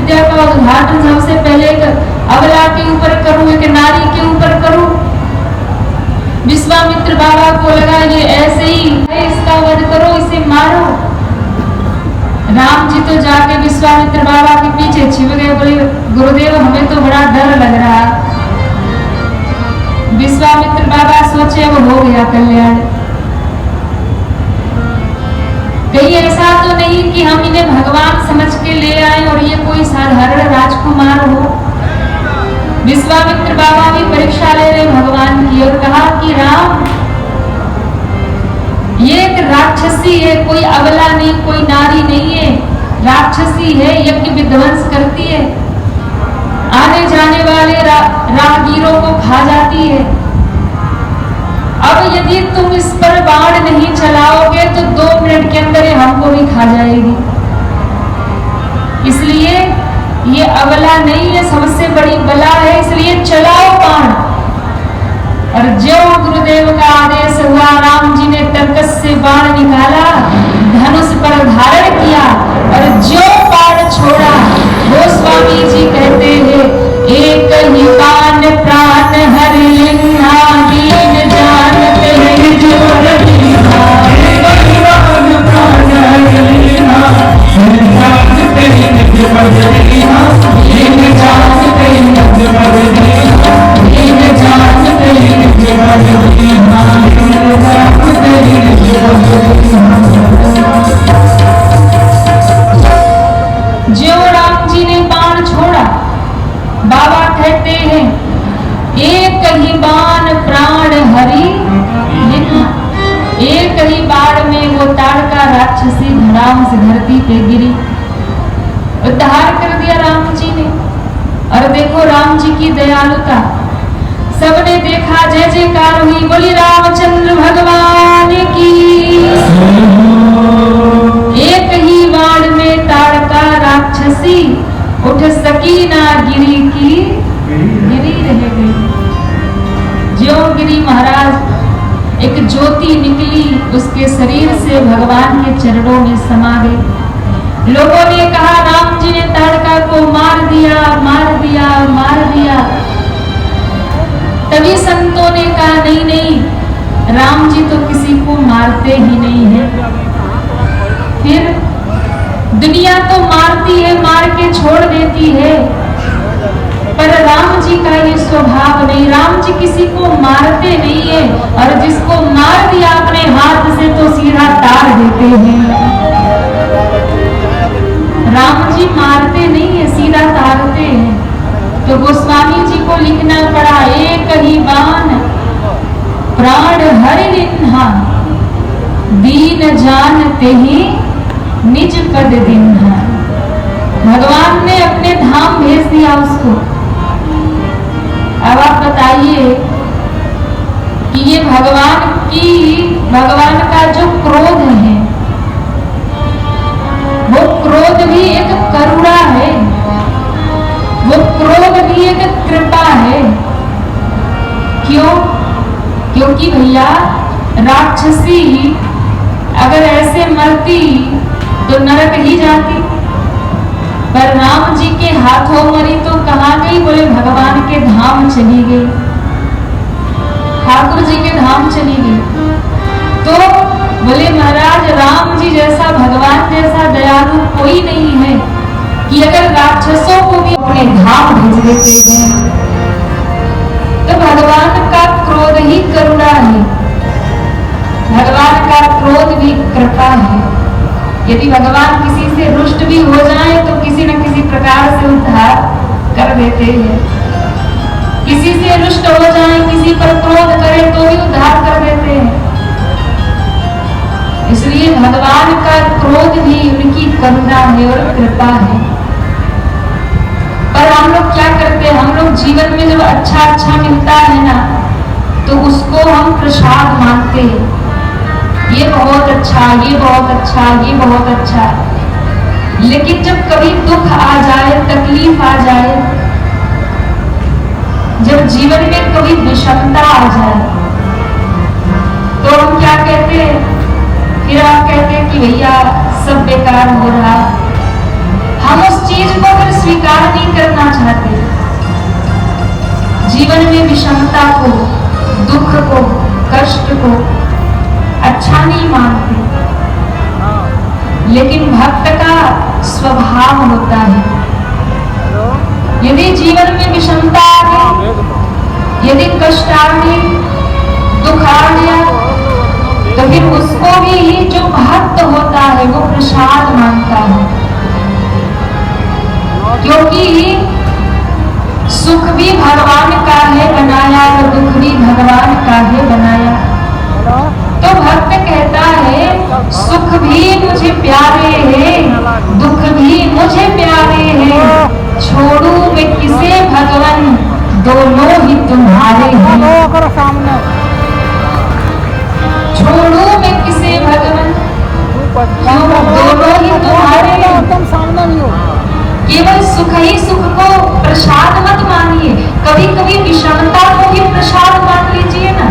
विद्या का उद्घाटन सबसे पहले एक अबला के ऊपर करूं, एक नारी के ऊपर करूं। विश्वामित्र बाबा को लगा ये ऐसे ही है, इसका वध करो, इसे मारो। राम जी तो जाके विश्वामित्र बाबा के पीछे छिप गए, बोले गुरुदेव हमें तो बड़ा डर लग रहा। विश्वामित्र बाबा सोचे अब हो गया कल्याण, कहीं ऐसा तो नहीं कि हम इन्हें भगवान समझ के ले आए और ये कोई साधारण राजकुमार हो। विश्वामित्र बाबा भी परीक्षा ले रहे भगवान की और कहा कि राम ये एक राक्षसी है, कोई अबला नहीं, कोई नारी नहीं है, राक्षसी है, यज्ञ विध्वंस करती है, आने जाने वाले राहगीरों को खा जाती है। अब यदि तुम इस पर बाण नहीं चलाओगे तो 2 मिनट के अंदर हमको भी खा जाएगी। इसलिए ये अबला नहीं है, सबसे बड़ी बला है, इसलिए चलाओ बाण। और जो गुरुदेव का आदेश हुआ, राम जी ने तर्कस से बाण निकाला, धनुष पर धारण किया और जो बाण छोड़ा, गोस्वामी जी कहते हैं एक ही बाण प्राण हर लिंगा, दीन जानते हैं जो रखीना, प्राण हर लिंगा, जानते हैं जो रखीना, दीन जानते हैं जो रखीना, दीन जानते हैं जो रखीना, जानते हैं जो रखीना। जो राम जी ने बाण छोड़ा, बाबा कहते हैं एक ही बाण प्राण हरि लिखा। एक ही बाण में वो ताड़का राक्षसी धड़ाम से धरती पे गिरी, उद्धार कर दिया राम जी ने। और देखो राम जी की दयालुता, सबने देखा, जय जयकार हुई, बोली रामचंद्र भगवान की। एक ही बाण में ताड़का राक्षसी उठ सकी ना गिरी की गिरी रह गई। ज्यों गिरी महाराज, एक ज्योति निकली उसके शरीर से, भगवान के चरणों में समा गई। लोगों ने कहा राम जी ने ताड़का को मार दिया, मार दिया, मार दिया। तभी संतों ने कहा नहीं नहीं, राम जी तो किसी को मारते ही नहीं है। फिर दुनिया तो मारती है, मार के छोड़ देती है, पर राम जी का ये स्वभाव नहीं, राम जी किसी को मारते नहीं है, और जिसको मार दिया अपने हाथ से तो सीधा तार देते हैं। राम जी मारते नहीं है, सीधा तारते हैं। तो गोस्वामी जी को लिखना पड़ा एक ही बाण प्राण हरि लिन्हा, दीन जानते ही निज पद दिन्हा। भगवान ने अपने धाम भेज दिया उसको। अब आप बताइए कि ये भगवान का जो क्रोध है, वो क्रोध भी एक करुणा है, वो क्रोध भी एक कृपा है। क्यों? क्योंकि भैया राक्षसी अगर ऐसे मरती तो नरक ही जाती, पर राम जी के हाथों मरी तो कहाँ गई? बोले भगवान के धाम चली गई, ठाकुर जी के धाम चली गई। तो बोले महाराज राम जी जैसा, भगवान जैसा दयालु कोई नहीं है कि अगर राक्षसों को भी अपने धाम भेज देते हैं। तो भगवान का क्रोध ही करुणा है, भगवान का क्रोध भी कृपा है। यदि भगवान किसी से रुष्ट भी हो जाए तो किसी न किसी प्रकार से उद्धार कर देते हैं, किसी से रुष्ट हो जाए, किसी पर क्रोध करे तो भी उद्धार कर देते हैं। इसलिए भगवान का क्रोध भी उनकी करुणा है और कृपा है। पर हम लोग क्या करते हैं, हम लोग जीवन में जब अच्छा मिलता है ना, तो उसको हम प्रसाद मानते हैं, ये बहुत अच्छा, ये बहुत अच्छा, ये बहुत अच्छा। लेकिन जब कभी दुख आ जाए, तकलीफ आ जाए, जब जीवन में कभी विषमता आ जाए, तो हम क्या कहते हैं? फिर आप कहते हैं कि भैया सब बेकार हो रहा। हम उस चीज को अगर स्वीकार नहीं करना चाहते, जीवन में विषमता को, दुख को, कष्ट को अच्छा नहीं मानते, लेकिन भक्त का स्वभाव होता है, यदि जीवन में विषमता आ गई, यदि कष्ट आ गई, दुख आ गया, तो फिर उसको भी जो भक्त होता है वो प्रसाद मानता है, क्योंकि सुख भी भगवान का है बनाया और दुख भी भगवान का है बनाया। तो भक्त कहता है सुख भी मुझे प्यारे हैं, दुख भी मुझे प्यारे हैं, छोड़ू मैं किसे भगवान, दोनों ही तुम्हारे हैं। छोड़ू मैं किसे भगवान, दोनों ही तुम्हारे हैं। केवल सुख ही सुख को प्रसाद मत मानिए, कभी कभी विषमता को भी प्रसाद मान लीजिए ना,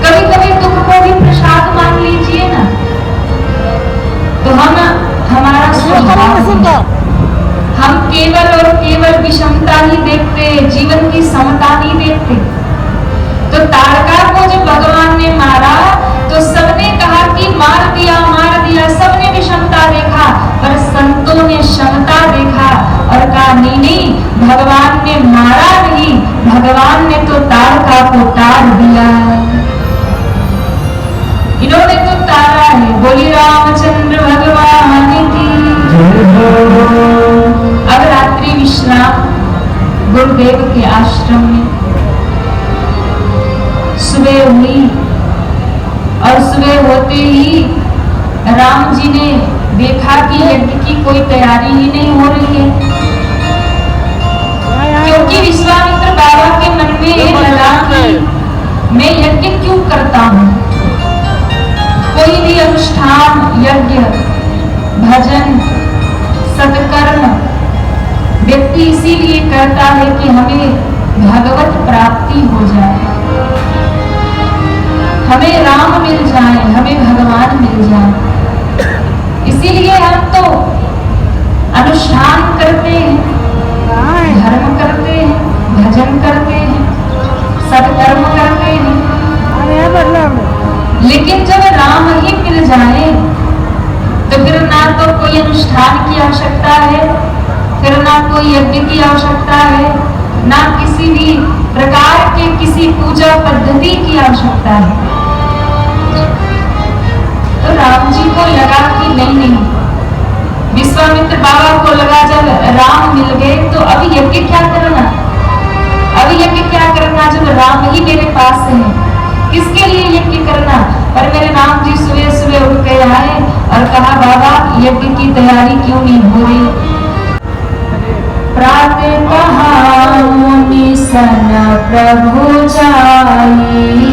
कभी कभी दुख को भी प्रसाद मान लीजिए ना। तो हमारा स्वभाव, हम केवल और केवल विषमता ही देखते, जीवन की समता नहीं देखते। तो तारका को जब भगवान ने मारा तो सबने कहा कि मार दिया, सबने विषमता देखा, पर संतों ने क्षमता देखा और कहा नहीं, भगवान ने मारा नहीं, भगवान ने तो तारका को तार दिया, इन्होंने तो तारा है। बोली रामचंद्र भगवान की। अब रात्रि विश्राम गुरुदेव के आश्रम में। सुबह हुई और सुबह होते ही राम जी ने देखा कि यज्ञ की कोई तैयारी ही नहीं हो रही है, क्योंकि विश्वामित्र बाबा के मन में लगा कि मैं यज्ञ क्यों करता हूँ। कोई भी अनुष्ठान, यज्ञ, भजन, सत्कर्म व्यक्ति इसीलिए करता है कि हमें भगवत प्राप्ति हो जाए, हमें राम मिल जाए, हमें भगवान मिल जाए। इसीलिए हम तो अनुष्ठान करते हैं, धर्म करते हैं, भजन करते हैं, सत्कर्म करते हैं। लेकिन जब राम ही मिल जाए तो फिर ना तो कोई अनुष्ठान की आवश्यकता है, फिर ना कोई यज्ञ की आवश्यकता है, ना किसी भी प्रकार के किसी पूजा पद्धति की आवश्यकता है। तो राम जी को लगा कि नहीं, विश्वामित्र बाबा को लगा जब राम मिल गए तो अभी यज्ञ क्या करना, अभी यज्ञ क्या करना जब राम ही मेरे पास है, किसके लिए यज्ञ करना। पर मेरे राम जी सुबह सुबह उठ के आए और कहा बाबा यज्ञ की तैयारी क्यों नहीं हो रही। प्रातः कहा मुनि सन प्रभु जाई,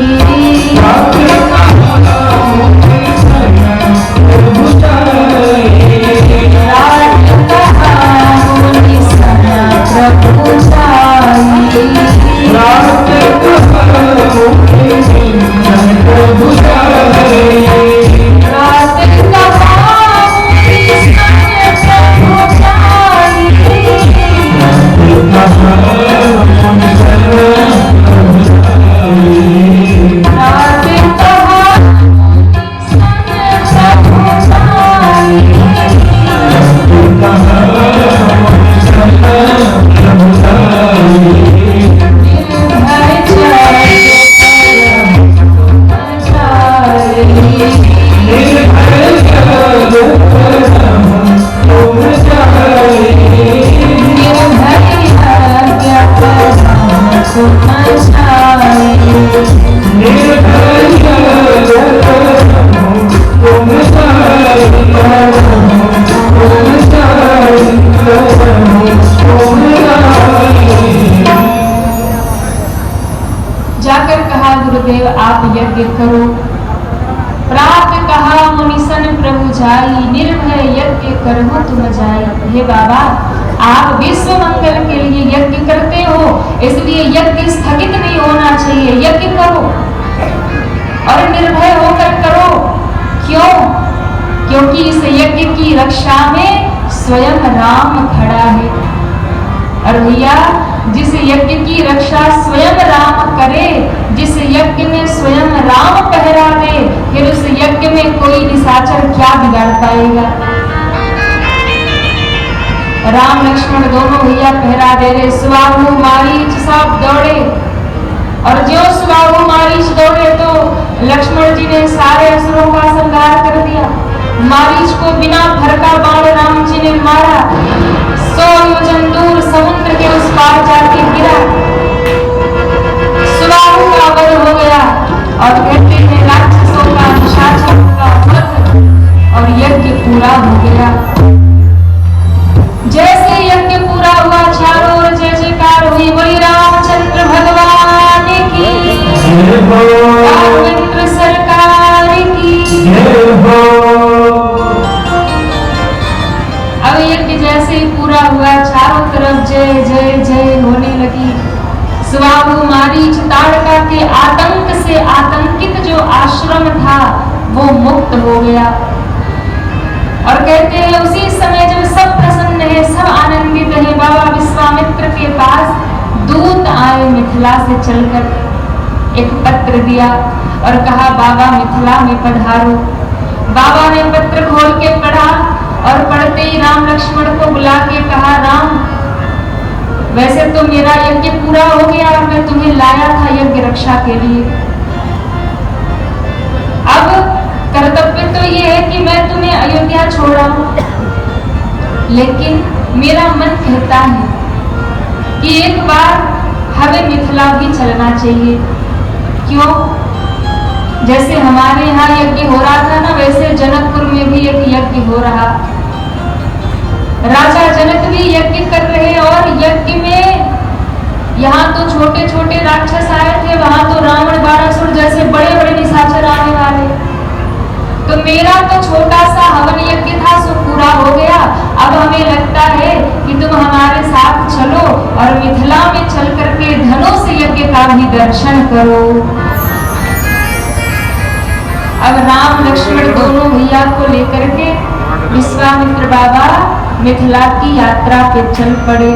जाकर कहा गुरुदेव आप यज्ञ करो। प्रात कहा मुनिसन प्रभु जाई, निर्भय यज्ञ करहु तुम जाई। हे बाबा आप विश्व मंगल के लिए यज्ञ करते हो, इसलिए यज्ञ स्थगित नहीं होना चाहिए, यज्ञ करो और निर्भय होकर करो। क्यों? क्योंकि इस यज्ञ की रक्षा में स्वयं राम खड़ा है। और भैया जिस यज्ञ की रक्षा स्वयं राम करे, जिस यज्ञ में स्वयं राम पहरा दे, फिर उस यज्ञ में कोई निशाचर क्या बिगाड़ पाएगा। राम लक्ष्मण दोनों भैया पहरा दे रहे। सुबाहु मारीच सब दौड़े, और जो सुबाहु मारीच दौड़े तो लक्ष्मण जी ने सारे असुरों का संहार कर दिया। मारीच को बिना भरका बाण राम जी ने मारा, 100 योजन दूर समुद्र के उस पार जाके गिरा। सुबाहु का वध हो गया और कहते हैं राक्षसों का निशाचरों का वध, और यज्ञ पूरा हो गया। जैसे यज्ञ पूरा हुआ चारों ओर जय जयकार हुई, बोली रामचंद्र भगवान की, रामचंद्र सरकार की। अब यज्ञ जैसे ही पूरा हुआ चारों तरफ जय जय जय होने लगी। सुबाहु मारीच ताड़का के आतंक से आतंकित जो आश्रम था वो मुक्त हो गया। और कहते हैं उसी समय जब सब प्रसन्न है, सब आनंदित है, बाबा विश्वामित्र के पास दूत आए मिथिला से चलकर। एक पत्र दिया और कहा बाबा मिथिला में पधारो। बाबा ने पत्र खोल के पढ़ा और पढ़ते ही राम लक्ष्मण को बुला के कहा, राम वैसे तो मेरा यज्ञ पूरा हो गया और मैं तुम्हें लाया था यज्ञ रक्षा के लिए। अब कर्तव्य तो ये है कि मैं तुम्हें अयोध्या छोड़ा, लेकिन मेरा मन कहता है कि एक बार हमें मिथिला भी चलना चाहिए। क्यों? जैसे हमारे यहाँ यज्ञ हो रहा था ना, वैसे जनकपुर में भी एक यज्ञ हो रहा। राजा जनक भी यज्ञ कर रहे, और यज्ञ में यहाँ तो छोटे छोटे राक्षस आए थे, वहां तो रावण बाणासुर जैसे बड़े बड़े निशाचर आने वाले। तो मेरा तो छोटा सा हवन यज्ञ था सो पूरा हो गया। अब हमें लगता है कि तुम हमारे साथ चलो और मिथिला में चल करके धनुष यज्ञ का भी दर्शन करो। अब राम लक्ष्मण दोनों भैया को लेकर के विश्वामित्र बाबा मिथिला की यात्रा पे चल पड़े,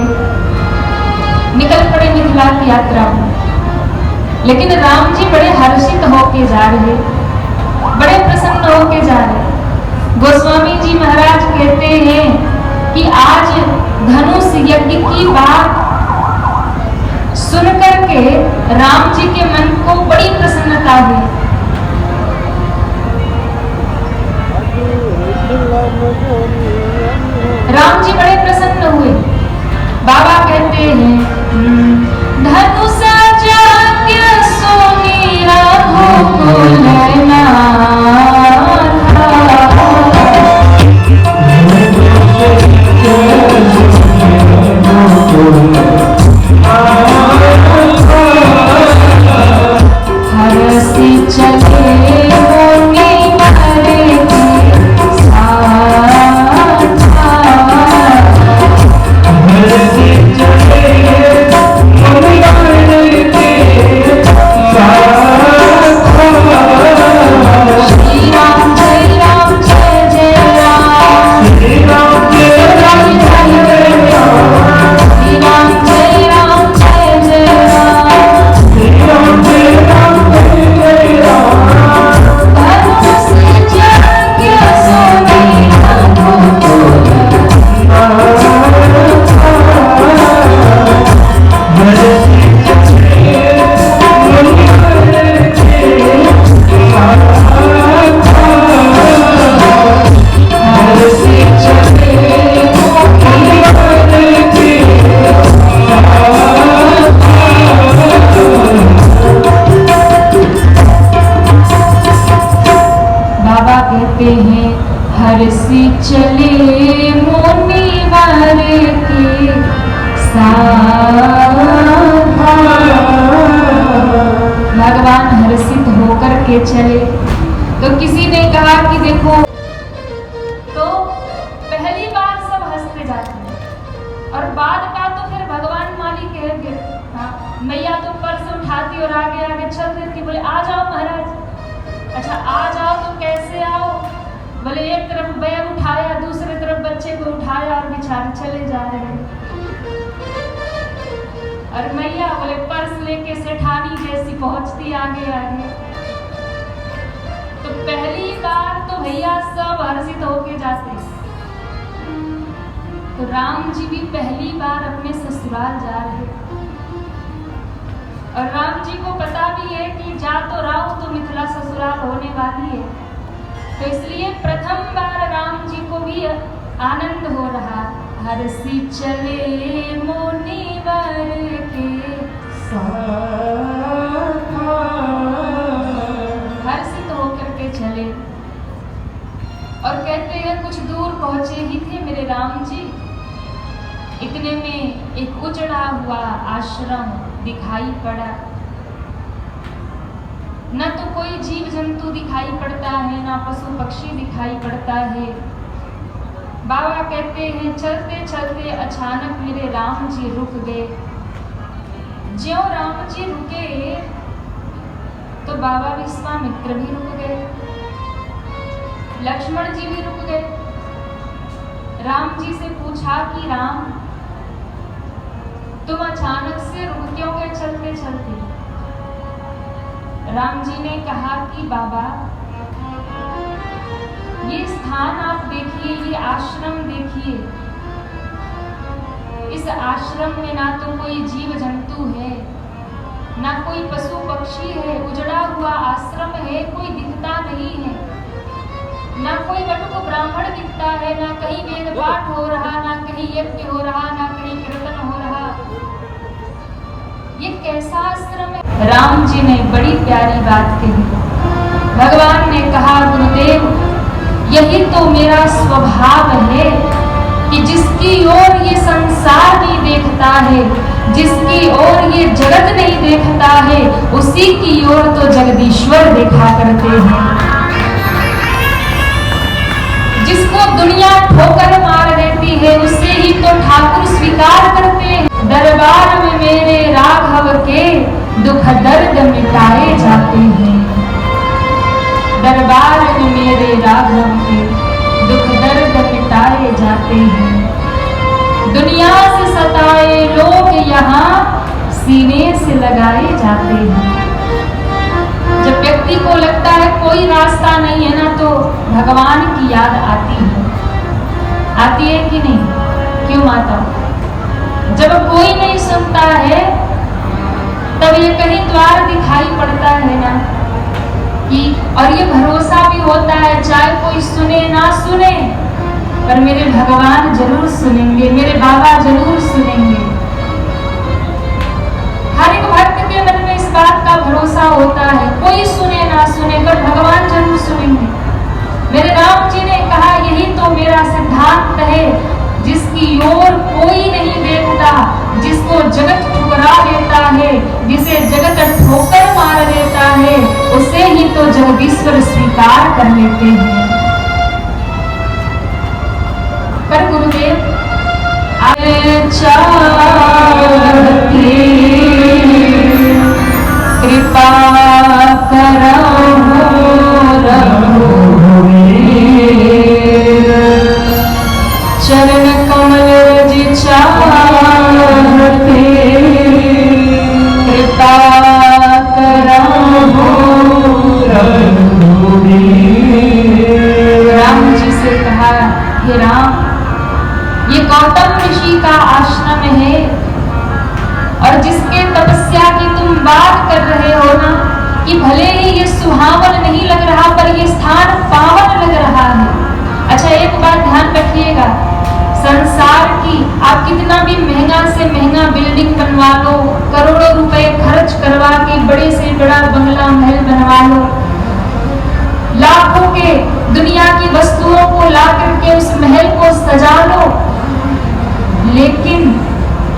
निकल पड़े मिथिला की यात्रा में। लेकिन राम जी बड़े हर्षित होके जा रहे, बड़े प्रसन्न होके जा रहे। गोस्वामी जी महाराज कहते हैं कि आज धनुष यज्ञ की बात सुन करके राम जी के मन को बड़ी प्रसन्नता हुई। राम जी बड़े प्रसन्न हुए। बाबा कहते हैं धनुष यज्ञ सोनी रघुकुल हरसी चले होनी मरे की भगवान हर्षित होकर के चले। तो किसी ने कहा कि देखो, तो पहली बार सब हंसते जाते हैं और बाद का तो फिर भगवान मालिक कहेंगे। मैया तो पर्स उठाती और आगे आगे चल देती, बोले आ जाओ महाराज। अच्छा आ जाओ तो कैसे आओ? बोले एक तरफ बैग उठाया, दूसरी तरफ बच्चे को उठाया, चले जा रहे हैं। और मैया बोले पर्स लेके सेठानी जैसी पहुंचती आगे आगे। तो पहली बार तो भैया सब हर्षित होके जाते। तो राम जी भी पहली बार अपने ससुराल जा रहे। और राम जी को पता भी है कि जा तो रहा हूं तो मिथिला ससुराल होने वाली है। तो इसलिए प्रथम बार राम जी को भी आनंद हो रहा। हर्षि चले मुनिवर के हर्षित होकर के चले। और कहते हैं कुछ दूर पहुंचे ही थे मेरे राम जी, इतने में एक उजड़ा हुआ आश्रम दिखाई पड़ा। न तो कोई जीव जंतु दिखाई पड़ता है, ना पशु पक्षी दिखाई पड़ता है। बाबा कहते हैं चलते चलते अचानक मेरे राम जी रुक गए। ज्यों राम जी रुके तो बाबा विश्वामित्र भी रुक गए, लक्ष्मण जी भी रुक गए। राम जी से पूछा कि राम तुम अचानक से रुक क्यों गए चलते चलते? राम जी ने कहा कि बाबा ये स्थान आप देखिए, ये आश्रम देखिए। इस आश्रम में ना तो कोई जीव जंतु है, ना कोई पशु पक्षी है। उजड़ा हुआ आश्रम है, कोई दिखता नहीं है। ना कोई बटुक ब्राह्मण दिखता है, ना कहीं वेद पाठ हो रहा, ना कहीं यज्ञ हो रहा, ना कहीं कीर्तन हो रहा। ये कैसा आश्रम है? राम जी ने बड़ी प्यारी बात कही। भगवान ने कहा गुरुदेव यही तो मेरा स्वभाव है कि जिसकी ओर ये संसार नहीं देखता है, जिसकी ओर ये जगत नहीं देखता है, उसी की ओर तो जगदीश्वर देखा करते हैं। जिसको दुनिया ठोकर मार देती है उसे ही तो ठाकुर स्वीकार करते हैं। दरबार में मेरे राघव के दुख दर्द मिटाए जाते हैं। दरबार में मेरे राघव के दुख दर्द मिटाए जाते हैं। दुनिया से सताए लोग यहाँ सीने से लगाए जाते हैं। जब व्यक्ति को लगता है कोई रास्ता नहीं है ना, तो भगवान की याद आती है कि नहीं? क्यों माता? जब कोई नहीं सुनता है तब ये कहीं द्वार दिखाई पड़ता है ना कि, और ये भरोसा भी होता है चाहे कोई सुने ना सुने पर मेरे भगवान जरूर सुनेंगे, मेरे बाबा जरूर सुनेंगे। हर एक भक्त के मन में इस बात का भरोसा होता है, कोई सुने ना सुने पर भगवान जरूर सुनेंगे। मेरे राम जी ने कहा यही तो मेरा सिद्धांत है, जिसकी ओर कोई नहीं देखता, जिसको जगत ठुकरा देता है, जिसे जगत ठोकर मार देता है, उसे ही तो जगदीश्वर स्वीकार कर लेते हैं। पर गुरुदेव कृपा करो चरण कमल रज चाहते, कृपा करहु राम जी से कहा हे राम ये गौतम ऋषि का आश्रम है और जिसके तपस्या की तुम बात कर रहे हो ना कि भले ही ये सुहावन नहीं लग रहा पर ये स्थान पावन लग रहा है। अच्छा एक बात ध्यान रखिएगा, संसार की आप कितना भी महंगा से महंगा बिल्डिंग बनवा लो, करोड़ों रुपए खर्च करवा के बड़े से बड़ा बंगला महल बनवा लो, लाखों के दुनिया की वस्तुओं को ला करके उस महल को सजा लो, लेकिन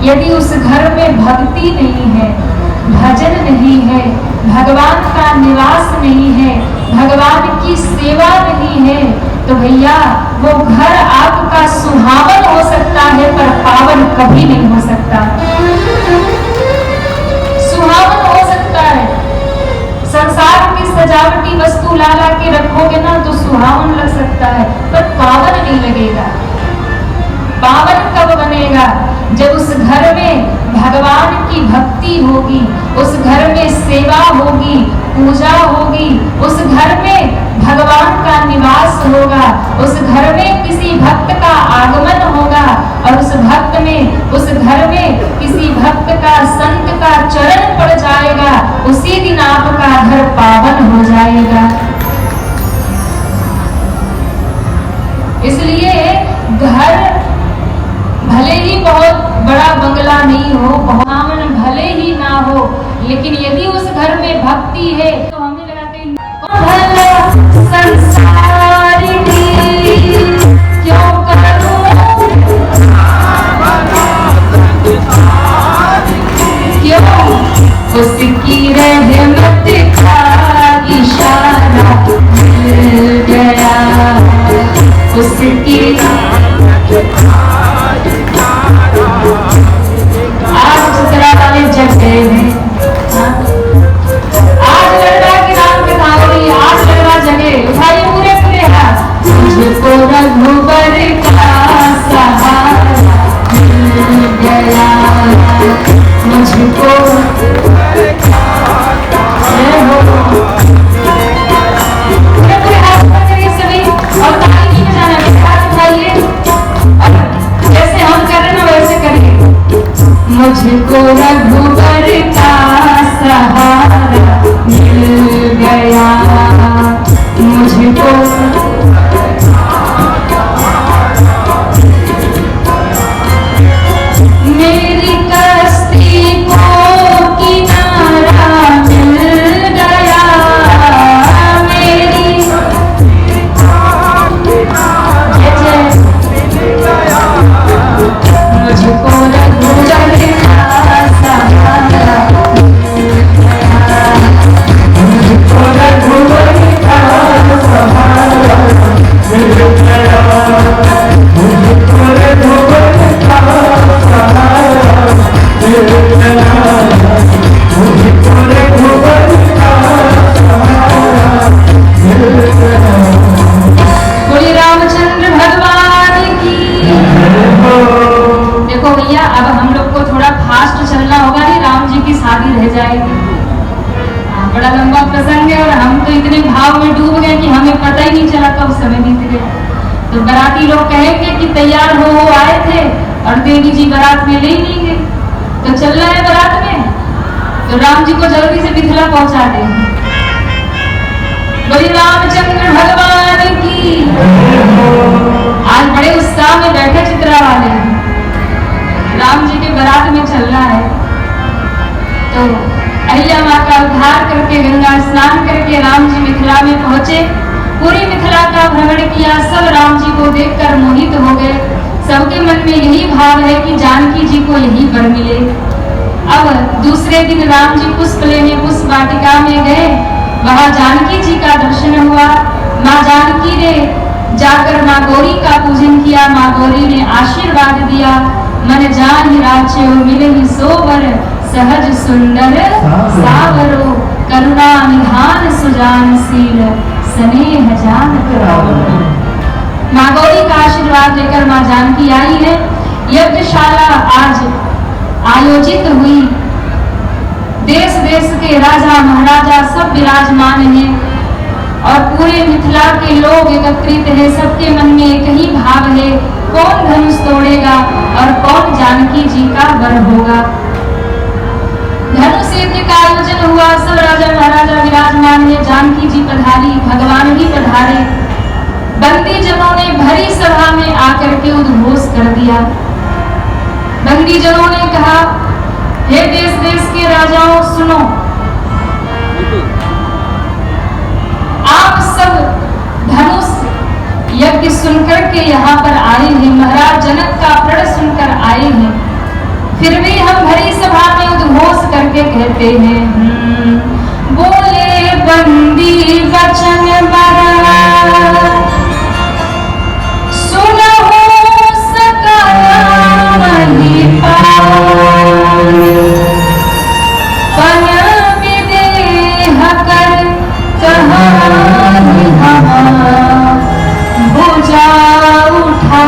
यदि उस घर में भक्ति नहीं है, भजन नहीं है, भगवान का निवास नहीं है, भगवान की सेवा नहीं है, तो भैया वो घर आपका सुहावन हो सकता है पर पावन कभी नहीं हो सकता। सुहावन हो सकता है, संसार की सजावटी वस्तु ला ला के रखोगे ना तो सुहावन लग सकता है पर पावन नहीं लगेगा। पावन कब बनेगा? जब उस घर में भगवान की भक्ति होगी, उस घर में सेवा होगी, पूजा होगी, उस घर में भगवान का निवास होगा, उस घर में किसी भक्त का आगमन होगा और उस भक्त में, उस घर में किसी भक्त का, संत का चरण पड़ जाएगा, उसी दिन आपका घर पावन हो जाएगा। इसलिए घर भले ही बहुत बड़ा बंगला नहीं हो, भवन भले ही ना हो, लेकिन यदि उस घर में भक्ति है तो हमें लगाते हैं भला संसार क्यों करूं, क्यों उसकी रहमत का इशारा मिल गया, उसकी आज चित्रा वाले जग गए हैं, आज लड़का के नाम पे धावरी, आज लड़का जगे, उठाइए पूरे पूरे हाथ। मुझको रघुबर का सहारा मिल गया, मुझको पूरे पूरे हाथ पकड़िए सभी और ताली नहीं बजाना, मेरे हाथ उठाइए और जैसे हम कर रहे हैं वैसे करिए। मुझको रघुबर का सहारा मिल गया, मुझको मेरी कश्ती को किनारा मिल गया, मेरी मुझको रघुबर का सहारा मिल गया, मुझको रघुबर का सहारा मिल गया, मुझको रघुबर का सहारा मिल गया, मुझको रघुबर का सहारा मिल गया। बोलिए रामचंद्र भगवान की। देखो भैया, अब हम लोग को थोड़ा फास्ट चलना होगा, नहीं राम जी की शादी रह जाएगी। बड़ा लंबा प्रसंग है और हम तो इतने भाव में डूब गए कि हमें पता ही नहीं चला कब समय बीत गया। तो बाराती लोग कहेंगे कि तैयार हो आए थे और देवी जी बारात में ले नहीं गए, तो चल रहा है बारात में, तो राम जी को जल्दी से मिथिला पहुंचा देंगे। बोलिए रामचंद्र भगवान की। आज बड़े उत्साह में बैठे चित्रा वाले, राम जी के बारात में चलना है। तो अहिल्या माँ का उद्धार करके गंगा स्नान करके राम जी मिथिला में पहुंचे, पूरी मिथिला का भ्रमण किया, सब राम जी को देखकर मोहित हो गए। सबके मन में यही भाव है कि जानकी जी को यही वर मिले। अब दूसरे दिन राम जी पुष्प लेने पुष्प वाटिका में गए, वहां जानकी जी का दर्शन हुआ। माँ जानकी ने जाकर माँ गौरी का पूजन किया, माँ गौरी ने आशीर्वाद दिया। मन जान राचे मिले ही सोवर, सहज सुंदर सावरो, करुणा निधान सुजानशील, स्नेह जान करावो। माँ गौरी का आशीर्वाद लेकर माँ जानकी आई है। यज्ञशाला आज आयोजित हुई, देश देश के राजा महाराजा सब विराजमान हैं और पूरे मिथिला के लोग एकत्रित हैं। सबके मन में एक ही भाव है, कौन धनुष तोड़ेगा और कौन जानकी जी का वर होगा। धनुष यज्ञ का आयोजन हुआ, सब राजा महाराजा विराजमान है, जानकी जी पधारी, भगवान भी पधारे। बंदी जनों ने भरी सभा में आकर के उद्घोष कर दिया। बंदी जनों ने कहा, हे देश देश के राजाओं सुनो, आप सब धनुष यज्ञ सुनकर के यहाँ पर आए हैं, महाराज जनक का प्रण सुनकर आए हैं, फिर भी हम भरी सभा में उद्घोष करके कहते हैं, बोले बंदी वचन बड़ा सुनहो सकल मही पन विदेह कर कहानी भुजा उठा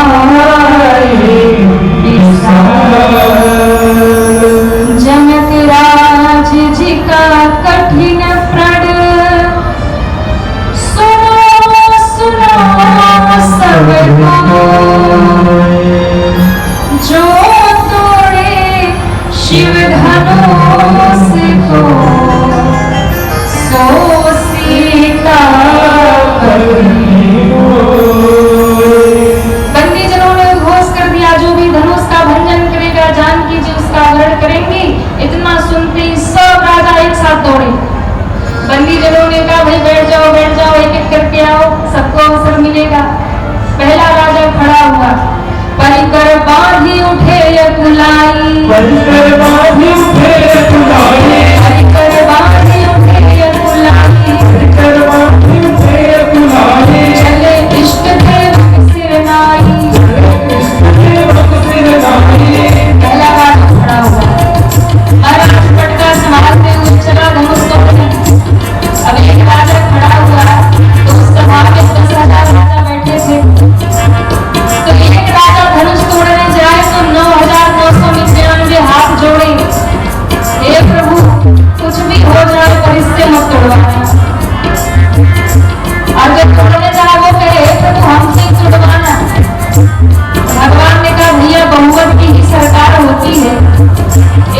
भगवान ने कहा भैया बहुमत की ही सरकार होती है,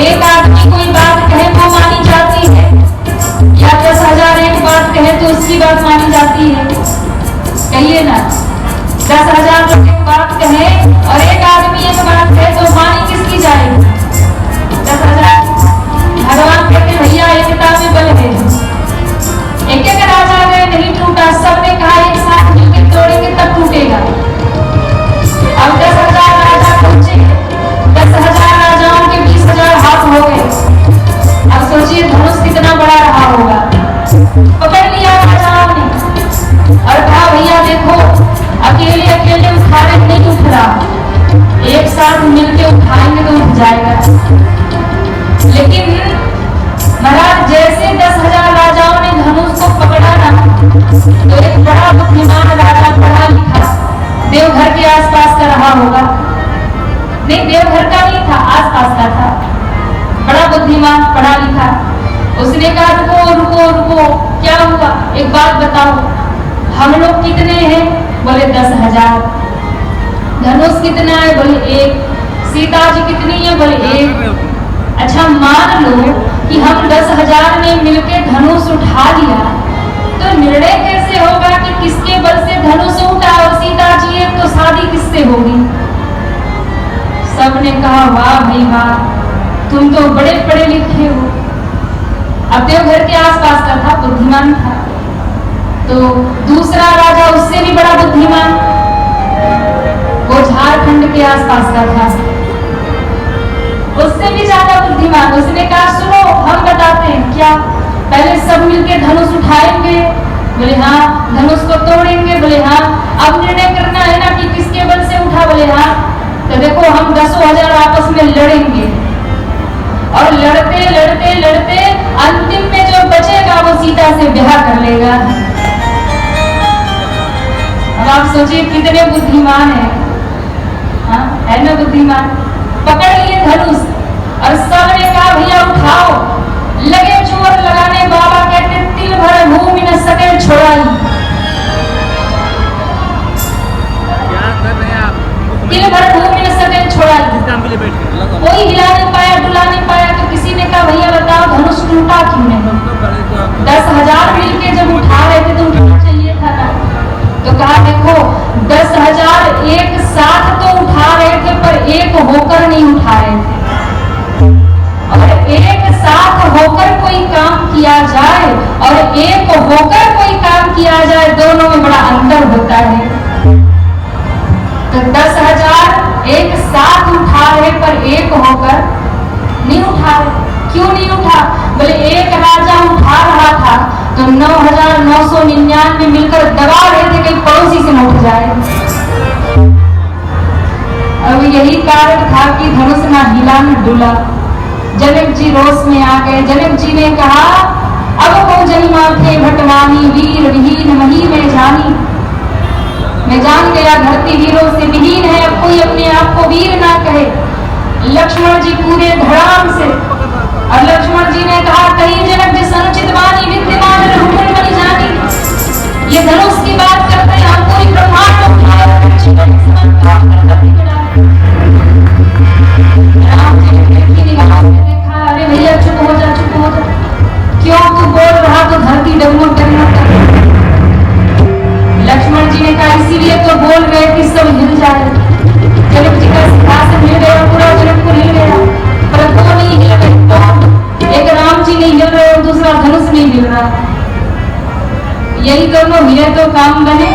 एक आदमी कोई बात कहे वो मानी जाती है, या 10,000 एक बात कहे तो उसकी बात मानी जाती है। कहिए ना, 10,000 लोग एक बात कहे और एक आदमी एक बात कहे तो मानी किसकी जाएगी? 10,000। भगवान कहते भैया एकता में बल है। एक एक राजा गए नहीं टूटा, सबने कहा एक साथ मिलकर तोड़ेंगे तब टूटेगा। अब 10,000 राजा पहुंचे, 10,000 राजाओं के 20,000 हाथ हो गए। अब सोचिए धनुष कितना बड़ा रहा होगा। पकड़ लिया राजाओं ने और कहा भैया देखो अकेले अकेले उठा रहे नहीं उठ रहा, एक साथ मिलके उठाएंगे तो उठ जाएगा। लेकिन महाराज जैसे 10,000 राजाओं ने धनुष को पकड़ा ना, तो एक बड़ा बुद्धिमान राजा पढ़ा लिखा देवघर के आसपास का रहा होगा, नहीं देवघर का नहीं था, आसपास का था, बड़ा बुद्धिमान पढ़ा लिखा। उसने कहा रुको रुको रुको, क्या हुआ एक बात बताओ, हम लोग कितने हैं? बोले 10,000। धनुष कितना है? बोले 1। सीता जी कितनी है? बोले 1। अच्छा मान लो कि हम 10,000 ने मिलकर धनुष उठा लिया, तो निर्णय कैसे होगा कि किसके बल से धनुष उठा? और सीता जी है तो शादी किससे होगी? सबने कहा वाह भाई वाह, तुम तो बड़े पढ़े लिखे हो। अब देवघर के आसपास का था, बुद्धिमान था। तो दूसरा राजा उससे भी बड़ा बुद्धिमान, वो झारखंड के आसपास का था, उससे भी ज्यादा बुद्धिमान। उसने कहा सुनो हम बताते हैं क्या, पहले सब मिलके धनुष उठाएंगे? बोले हाँ। धनुष को तोड़ेंगे? बोले हाँ। अब निर्णय करना है ना कि किसके बल से उठा? बोले हाँ। तो देखो हम 10,000 आपस में लड़ेंगे और लड़ते लड़ते लड़ते अंतिम में जो बचेगा वो सीता से ब्याह कर लेगा। अब आप सोचिए कितने बुद्धिमान है, हाँ है ना बुद्धिमान। पकड़ लिए धनुष और सबने कहा भैया उठाओ। लगे जोर लगाने, बाबा कहते तिल भर भूमि न सके छोड़ाई। क्या कर रहे हैं आप? तिल भर भूमि न सके छोड़ाई। कोई हिला नहीं पाया, डुला नहीं पाया। तो किसी ने कहा भैया बताओ धनुष टूटा क्यों नहीं? 10,000 मिलके जब उठा रहे थे तो उठना चाहिए था ना। तो कहा देखो 10,000 एक साथ तो उठा रहे थे पर एक होकर नहीं उठा रहे थे, और एक साथ होकर कोई काम किया जाए और एक होकर कोई काम किया जाए, दोनों में बड़ा अंतर होता है। तो 10,000 एक साथ उठा रहे पर एक होकर नहीं उठा रहे। क्यों नहीं उठा? बोले एक राजा उठा रहा था तो 9,999 मिलकर दबा रहे थे कहीं पड़ोसी से न उठ जाए। अब यही कारण था कि धनुष ना हिला न डुला। जनक जी रोष में आ गए। जनक जी ने कहा अब को जनी माथे भटवानी, वीर विहीन मही में जानी। मैं जान गया धरती वीरों से विहीन है, अब कोई अपने आप को वीर ना कहे। लक्ष्मण जी पूरे धड़ाम से, और लक्ष्मण जी ने कहा कहीं जनक जी सनुचित वाणी विद्यमान रघुकुल बनी जानी। ये धनुष की बात करते हैं, हम कोई ब्रह्मांड राम जी ने देखा, अरे भैया चुप हो जा चुप हो जा, क्यों तू बोल रहा तो धरती डगमग डगमग कर। लक्ष्मण जी ने कहा इसीलिए तो बोल रहे कि सब हिल जाए। जनक जी का सिंहासन हिल गया, पूरा जनकपुर हिल गया, पर दो नहीं हिल गए। एक राम जी नहीं हिल रहे और दूसरा धनुष नहीं हिल रहा। यही दोनों हिले तो काम बने।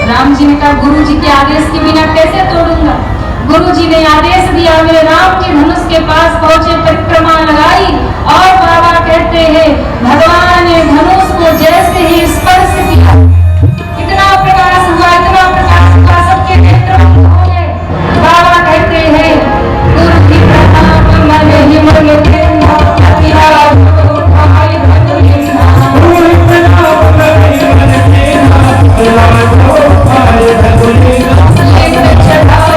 राम जी ने कहा गुरु जी के आदेश के बिना कैसे तोड़ूंगा। गुरु जी ने आदेश दिया, मेरे राम जी धनुष के पास पहुंचे, परिक्रमा लगाई और बाबा कहते हैं भगवान ने धनुष को जैसे ही स्पर्श किया, इतना प्रकाश हुआ, इतना प्रकाश हुआ, सबके नेत्र बंद हो गए। बाबा कहते हैं गुरु की प्रणाम मन ही मन के चढ़ा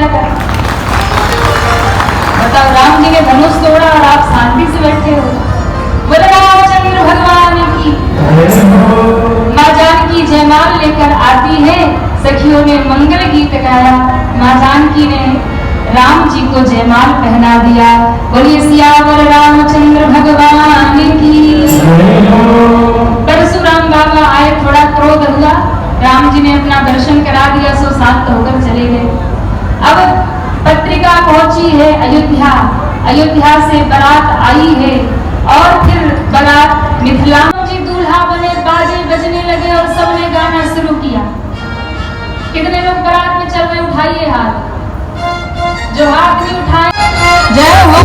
जाएगा। बताओ, राम जी ने धनुष तोड़ा और आप शांति से बैठे हो। बोले रामचंद्र भगवान की। माँ जानकी जयमाल लेकर आती है, सखियों ने मंगल गीत गाया, माँ जानकी ने राम जी को जयमाल पहना दिया। बोलिए सियावर रामचंद्र भगवान की। परशुराम बाबा आए, थोड़ा क्रोध हुआ, राम जी ने अपना दर्शन करा दिया, सो शांत होकर चले गए। अब पत्रिका पहुंची है अयोध्या, अयोध्या से बारात आई है और फिर बारात मिथिला जी दूल्हा बने, बाजे बजने लगे और सबने गाना शुरू किया। कितने लोग बारात में चल रहे, उठाइए हाथ। जो हाथ नहीं उठाए, जय हो।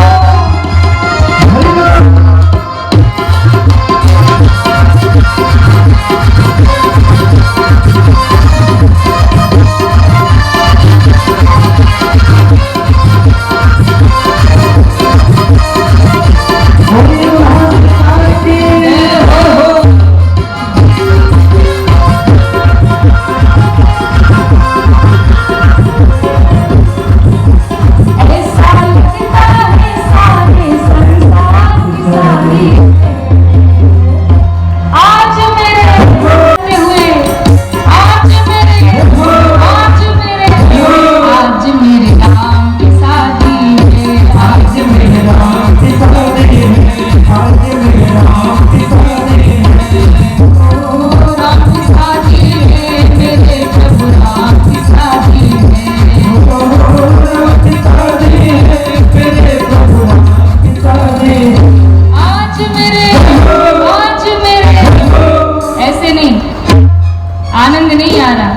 आनंद नहीं आ रहा,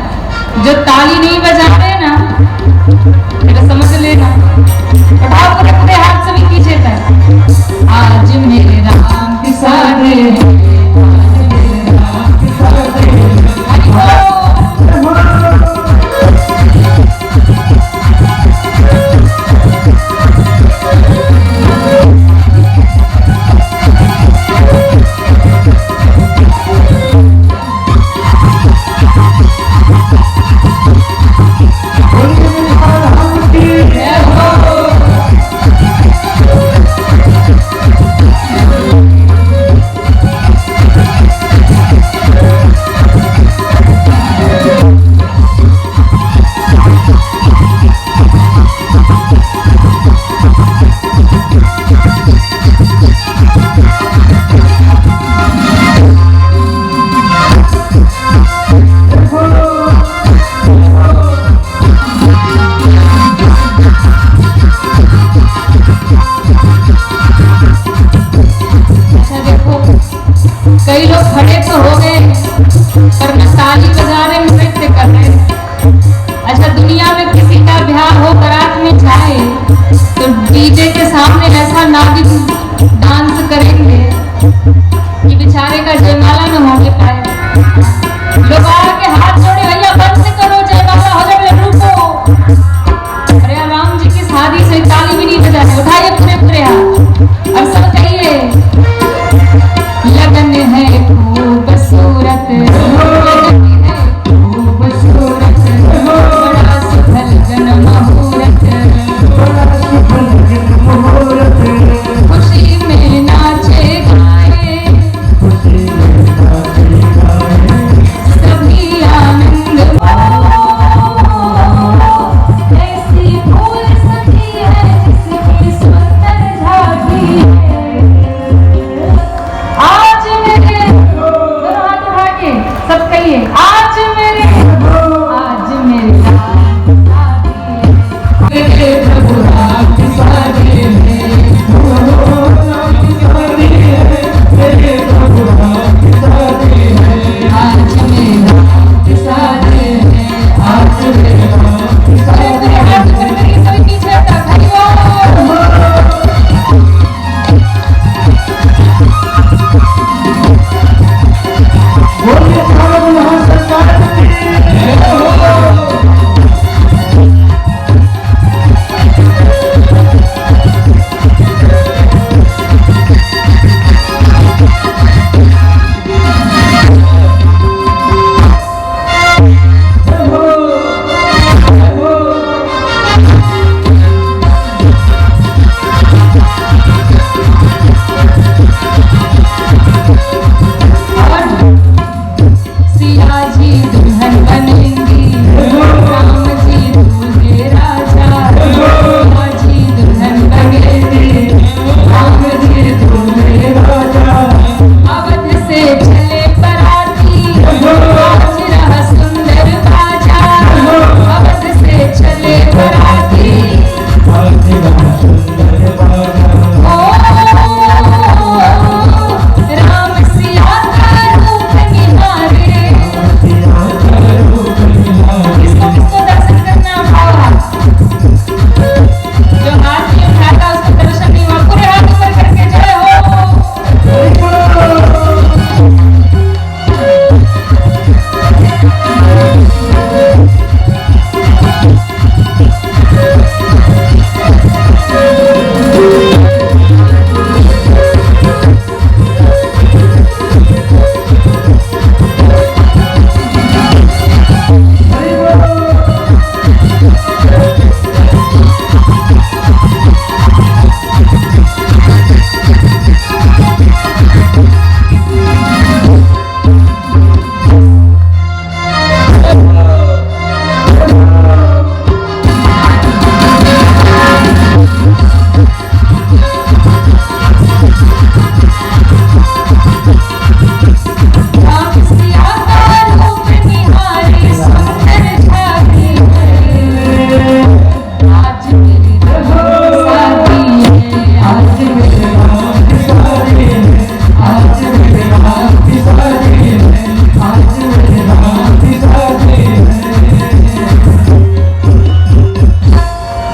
जो ताली नहीं बजा रहे ना, तो समझ लेना। उठाओ पूरे पूरे हाथ सभी पीछे तक। आज मेरे राम की शादी है, आज मेरे राम की शादी है। कई लोग खड़े तो हो गए पर न ताली बजा रहे, नृत्य कर रहे। अच्छा, दुनिया में किसी का ब्याह हो, बारात में जाए तो डीजे के सामने ऐसा नागिन डांस करेंगे कि बेचारे का जयमाला न होने पाए। लोग आके हाथ जोड़े, भैया बंद करो, जयमाला हो जाए, रुको। अरे राम जी की शादी से ताली भी नहीं बजा रहे। उठाइए पूरे पूरे हाथ और सब कहिए लगन है खूबसूरत, लगन है खूबसूरत, बड़ा सुभलगन मुहूर्त, खुशी में नाचे गाए, सभी आनंद। ऐसी फूल सखी है जिसकी सुंदर झांकी है। आज मेरे, दोनों हाथ उठा के सब कहिए, आज मेरे राम की शादी है। आज मेरे राम की शादी है, आज मेरे राम की शादी है। हाथ ऊपर करिए सभी पीछे तक।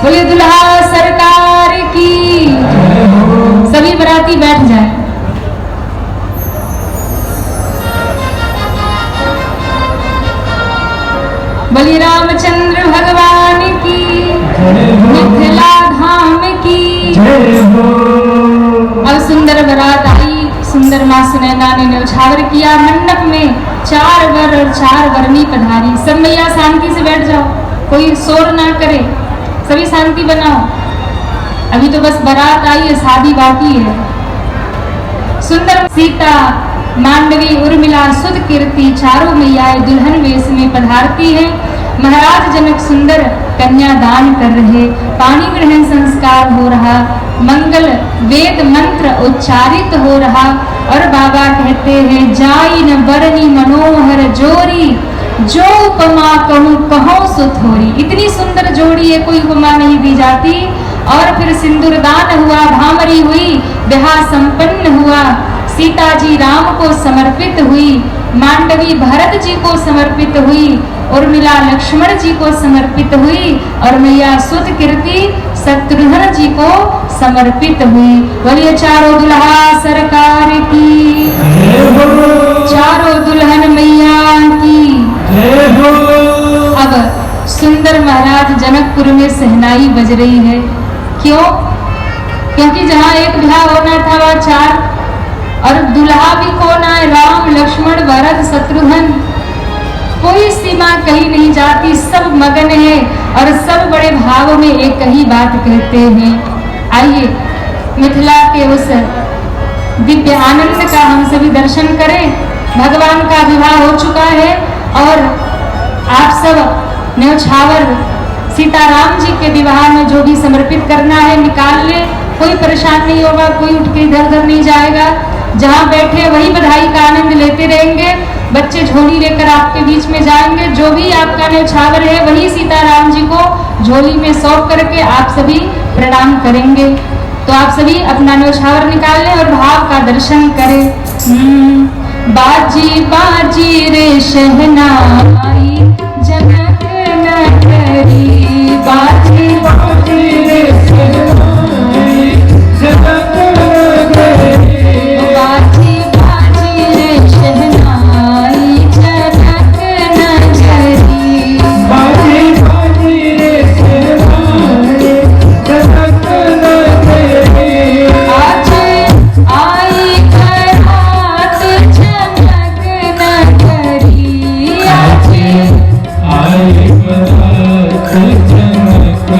बोलिए दुल्हा सरकार की। सभी बराती बैठ जाए। बोलिए रामचंद्र भगवान की, मिथिला धाम की। अब सुंदर बारात आई। सुंदर मां सुनैना ने न्यौछावर किया। मंडप में 4 वर और 4 वरनी पधारी। सब मैया शांति से बैठ जाओ, कोई शोर ना करे, सभी शांति बनाओ। अभी तो बस बारात आई है, शादी बाकी है। सुंदर सीता, मांडवी, उर्मिला, सुध कीर्ति चारों मैयाएं दुल्हन वेश में पधारती है। महाराज जनक सुंदर कन्यादान कर रहे। पाणी ग्रहण संस्कार हो रहा। मंगल वेद मंत्र उच्चारित हो रहा। और बाबा कहते हैं जाई न बरनी मनोहर जोरी, जो उपमा कहूँ कहो सुथोरी। इतनी सुंदर जोड़ी है, कोई उपमा नहीं दी जाती। और फिर सिंदूरदान हुआ, भामरी हुई, ब्याह संपन्न हुआ। सीता जी राम को समर्पित हुई, मांडवी भरत जी को समर्पित हुई, उर्मिला लक्ष्मण जी को समर्पित हुई और मैया सुध कीर्ति शत्रुघ्न जी को समर्पित हुई। बोलिए चारों दुल्हा सरकार की, चारों दुल्हन मैया की। अब सुंदर महाराज जनकपुर में सहनाई बज रही है। क्यों? क्योंकि जहाँ एक ब्याह होना था वहाँ 4, और दुल्हा भी कौन आए? राम लक्ष्मण भरत शत्रुघ्न। कोई सीमा कहीं नहीं जाती, सब मगन है और सब बड़े भाव में एक ही बात कहते हैं। आइए मिथिला के उस दिव्य आनंद का हम सभी दर्शन करें। भगवान का विवाह हो चुका है और आप सब न्यौछावर सीताराम जी के विवाह में जो भी समर्पित करना है निकाल ले। कोई परेशान नहीं होगा, कोई उठ के इधर उधर नहीं जाएगा। जहाँ बैठे वही बधाई का आनंद लेते रहेंगे। बच्चे झोली लेकर आपके बीच में जाएंगे। जो भी आपका न्यौछावर है वही सीताराम जी को झोली में सौंप करके आप सभी प्रणाम करेंगे। तो आप सभी अपना न्यौछावर निकाल लें और भाव का दर्शन करें। बाजी बाजी रे शहनाई जनक नगरी, बाजी बाजी रे शहनाई जनक नगरी, बाजी बाजी रे शहनाई जनक नगरी, बाजी बाजी रे शहनाई जनक नगरी। आज आई बरात जनक नगरी, आज आई बरात जनक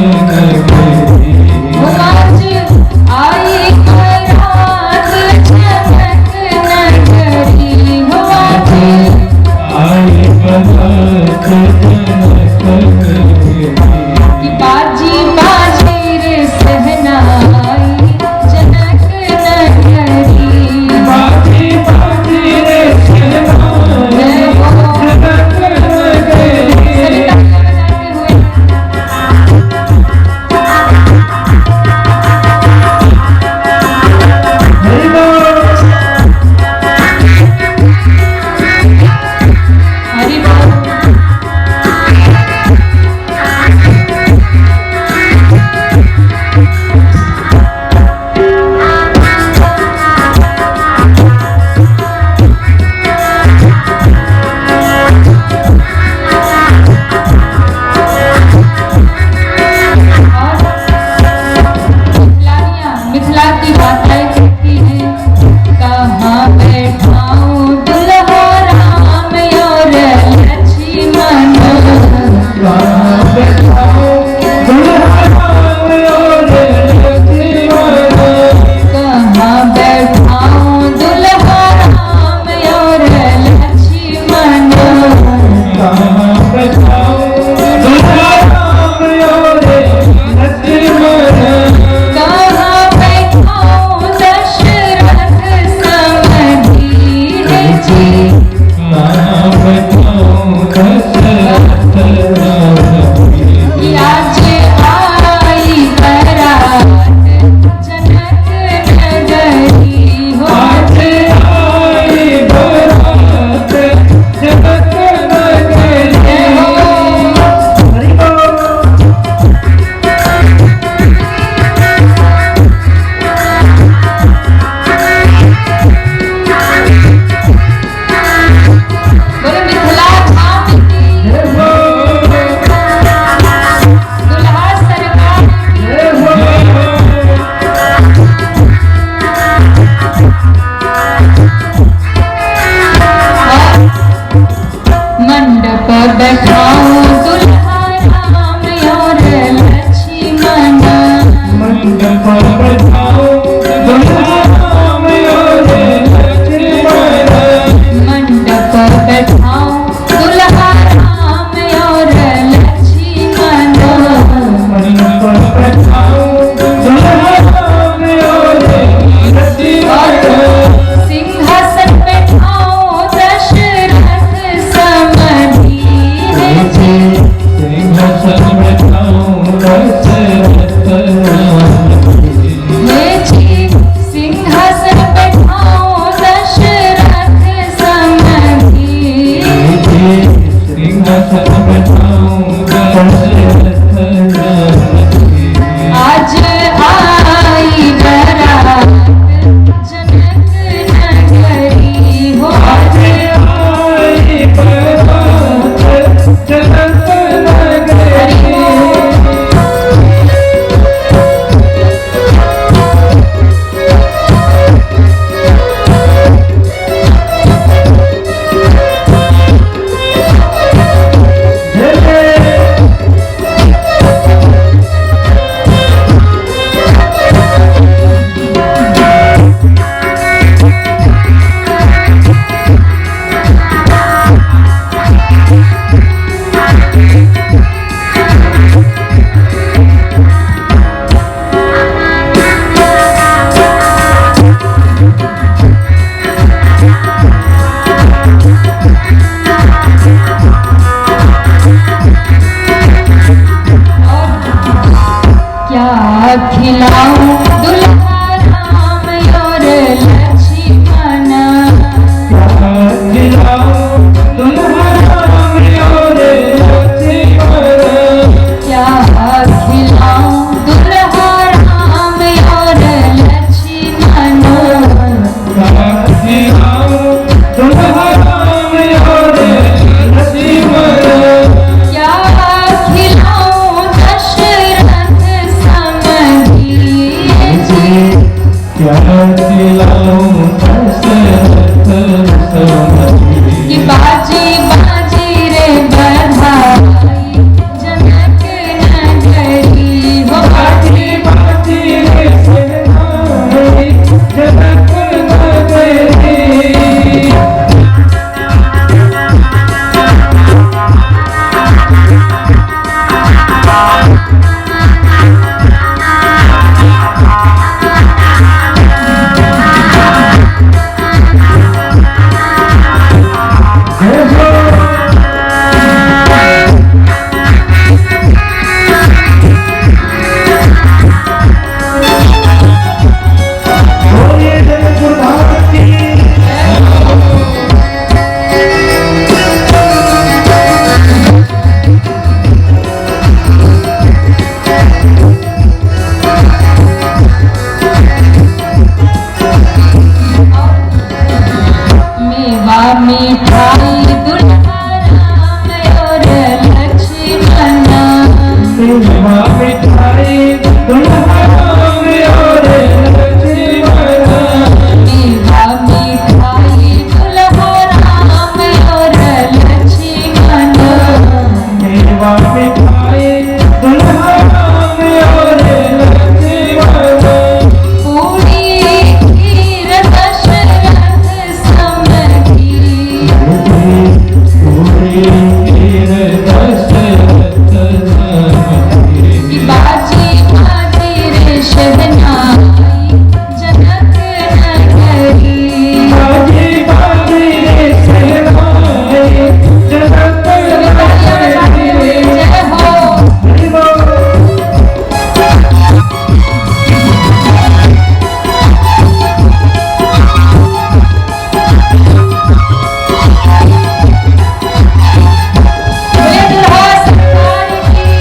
हे जी सिंहासन बैठाओ दशरथ समधी आज आई बरात जनक नगरी हो खिलाऊं दुल्हा राम और लक्ष्मण क्या खिलाऊं दुल्हा राम और लक्ष्मण क्या खिलाऊं दशरथ कि बाजी बाजी रे बधाई जनक नगरी हो बाजी बाजी रे बधाई जनक नगरी मिठाई दुल्हा राम और लक्ष्मण मिठाई दुल्हा राम और लक्ष्मण मेवा मिठाई दुल्हा राम और लक्ष्मण मेवा मिठाई दुल्हा राम और लक्ष्मण पूरी खीर दशरथ समधी कि बाजी बाजी रे शहनाई जनक नगरी बाजी बाजी रे शहनाई जनक नगरी जय हो दुल्हा सरकार की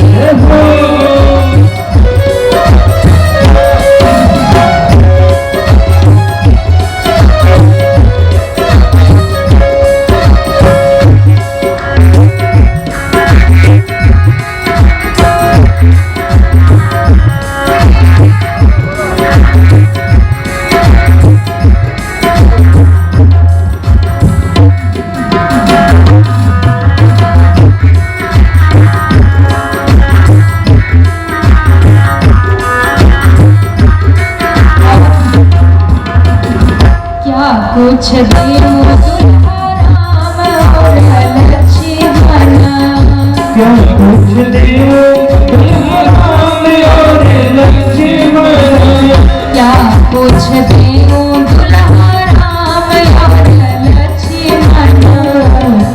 क्या कुछ देव दुल्हा राम और लक्ष्मण क्या कुछ देव दुल्हा राम और लक्ष्मण क्या कुछ देव दुल्हा राम और लक्ष्मण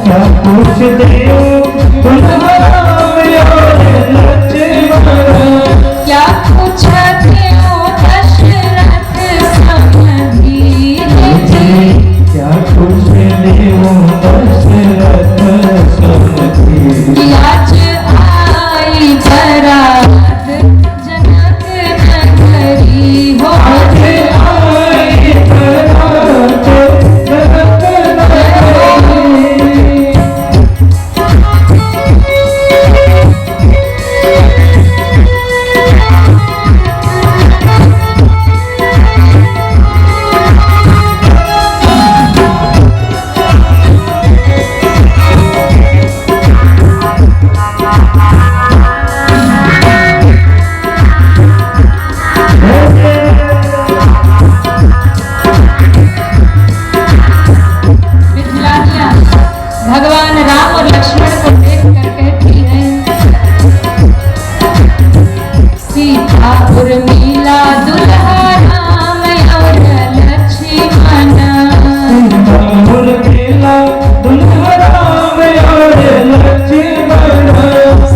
क्या कुछ देव दुल्हा राम और लक्ष्मण क्या ठाकुर मिला दुल्हा राम और लक्ष्मण। सीतापुर मिला दुल्हा राम और लक्ष्मण।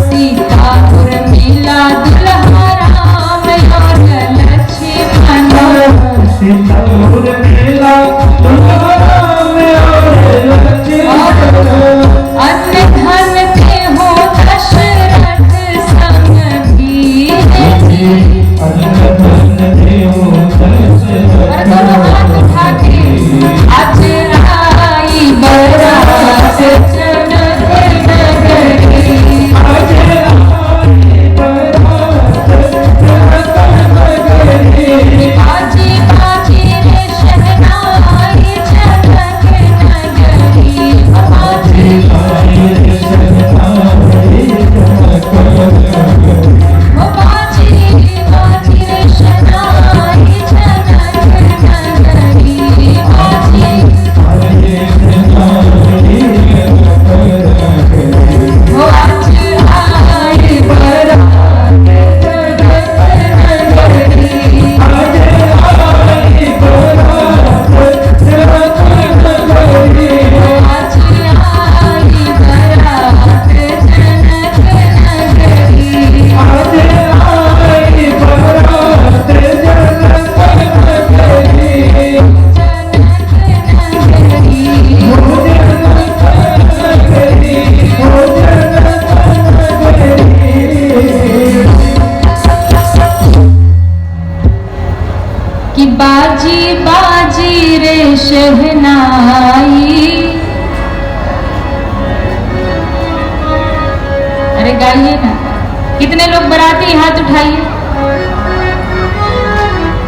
सीतापुर मिला दुल्हा राम और लक्ष्मण। सीतापुर मिला दुल्हा राम और लक्ष्मण। अन्न धन के हो दशरथ संग धीरे जी। और दोनों हाथ उठा के आज आई बरात जनक नगरी। बाजी बाजी रे शहनाई जनक नगरी। बाजी बाजी रे शहनाई जनक नगरी। वो आज आई बरात कि बाजी बाजी रे शहनाई। अरे गाइए ना, कितने लोग बराती हाथ उठाइए।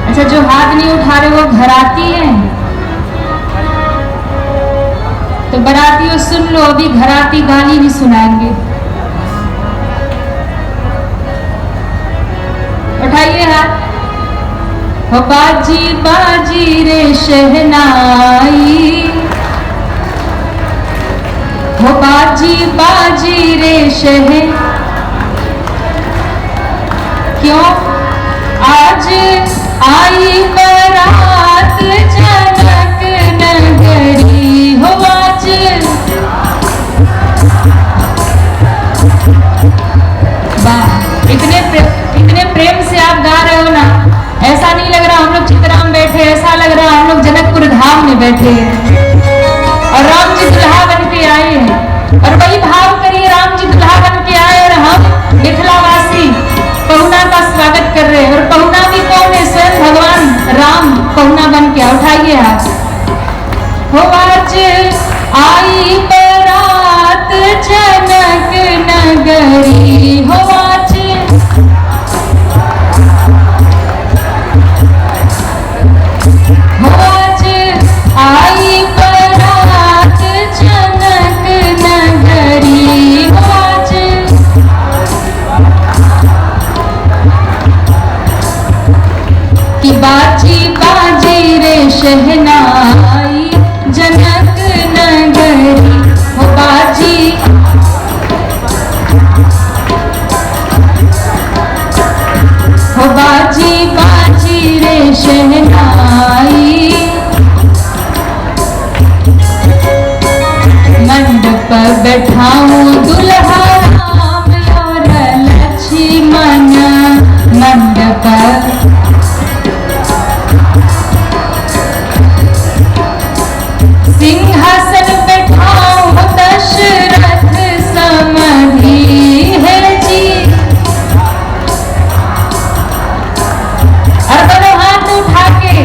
अच्छा, जो हाथ नहीं उठा रहे वो घराती हैं। तो बरातियों सुन लो, अभी घराती गाली भी सुनाएंगे। उठाइए हाथ। हो बाजी बाजी रे शहनाई। हो बाजी बाजी रे क्यों आज आई बरात जनक नगरी। हो आज वाह, इतने प्रेम से आप गा रहे हो ना, ऐसा नहीं लग रहा हम लोग चितराम बैठे, ऐसा लग रहा हम लोग जनकपुर धाम में बैठे हैं और राम जी दुल्हा बन के आए हैं। और वही भाव करिए, राम जी दुल्हा बन के आए और हम मिथिलावासी पहुना का स्वागत कर रहे हैं। और पहुना भी कौन है? स्वयं भगवान राम पहुना बन के। उठाइए हाथ। हो आज आई बरात जनक नगरी। हो आज आई बरात जनक नगरी। आज कि बाजी बाजी रे शहनाई जनक नगरी। हो बाजी हो बाजी बाजी रे शहनाई। मंडप बैठाऊं दुल्हा राम और लक्ष्मण। मंडप सिंहासन बैठाऊं दशरथ समधी है जी। और दोनों हाथ उठा के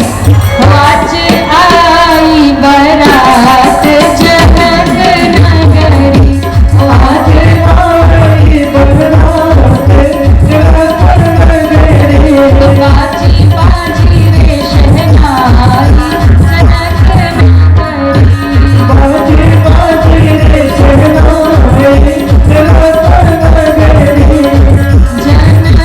आज आई बरात जनक नगरी। आज आई बरात जनक नगरी। बाजी बाजी रे शहनाई जनक नगरी। बाजी बाजी रे शहनाई जनक नगरी। जनक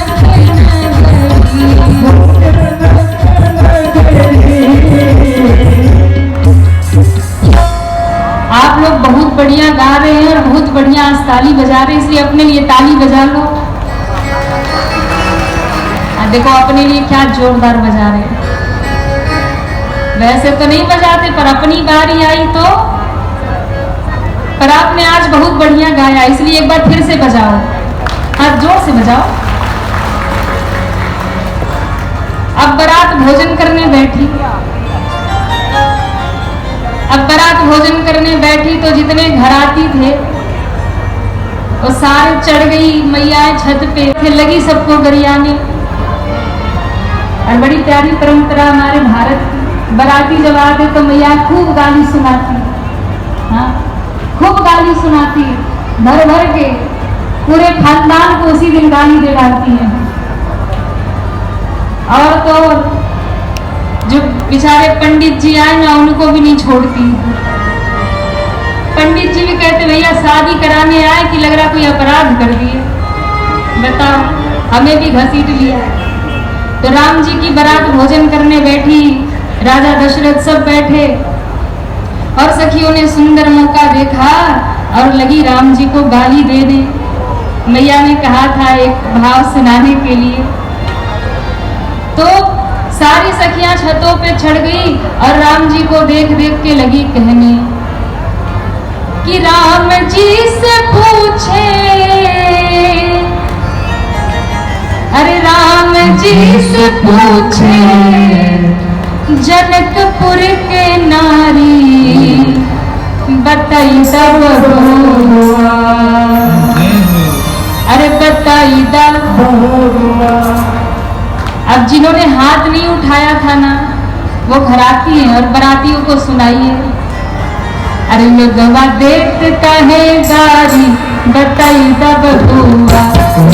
आप लोग बहुत बढ़िया गा रहे हैं और बहुत बढ़िया आज ताली बजा रहे हैं, इसलिए अपने लिए ताली बजा लो। देखो अपने लिए क्या जोरदार बजा रहे हैं। वैसे तो नहीं बजाते, पर अपनी बारी आई तो। पर आपने आज बहुत बढ़िया गाया, इसलिए एक बार फिर से बजाओ, हाथ जोर से बजाओ। अब बारात भोजन करने बैठी। अब बारात भोजन करने बैठी तो जितने घराती थे वो सारे चढ़ गई मैया छत पे, फिर लगी सबको गरियाने। और बड़ी प्यारी परंपरा हमारे भारत की, बाराती जब आते तो मैया खूब गाली सुनाती। हाँ, खूब गाली सुनाती, भर भर के पूरे खानदान को उसी दिन गाली दे डालती है। और तो जो बेचारे पंडित जी आए ना, उनको भी नहीं छोड़ती। पंडित जी भी कहते भैया शादी कराने आए कि लग रहा कोई अपराध कर दिए, बताओ हमें भी घसीट लिया। तो राम जी की बारात भोजन करने बैठी, राजा दशरथ सब बैठे, और सखियों ने सुंदर मौका देखा और लगी राम जी को गाली देने। मैया ने कहा था एक भाव सुनाने के लिए, तो सारी सखियां छतों पे चढ़ गई और राम जी को देख देख के लगी कहने कि राम जी से पूछे, अरे राम जी से पूछे जनकपुर के नारी, बताई तब हुआ, अरे बताई तब हुआ। अब जिन्होंने हाथ नहीं उठाया था ना, वो घराती हैं और बरातियों को सुनाइए। अरे लोगवा देखता है गारी, बताई तब हुआ,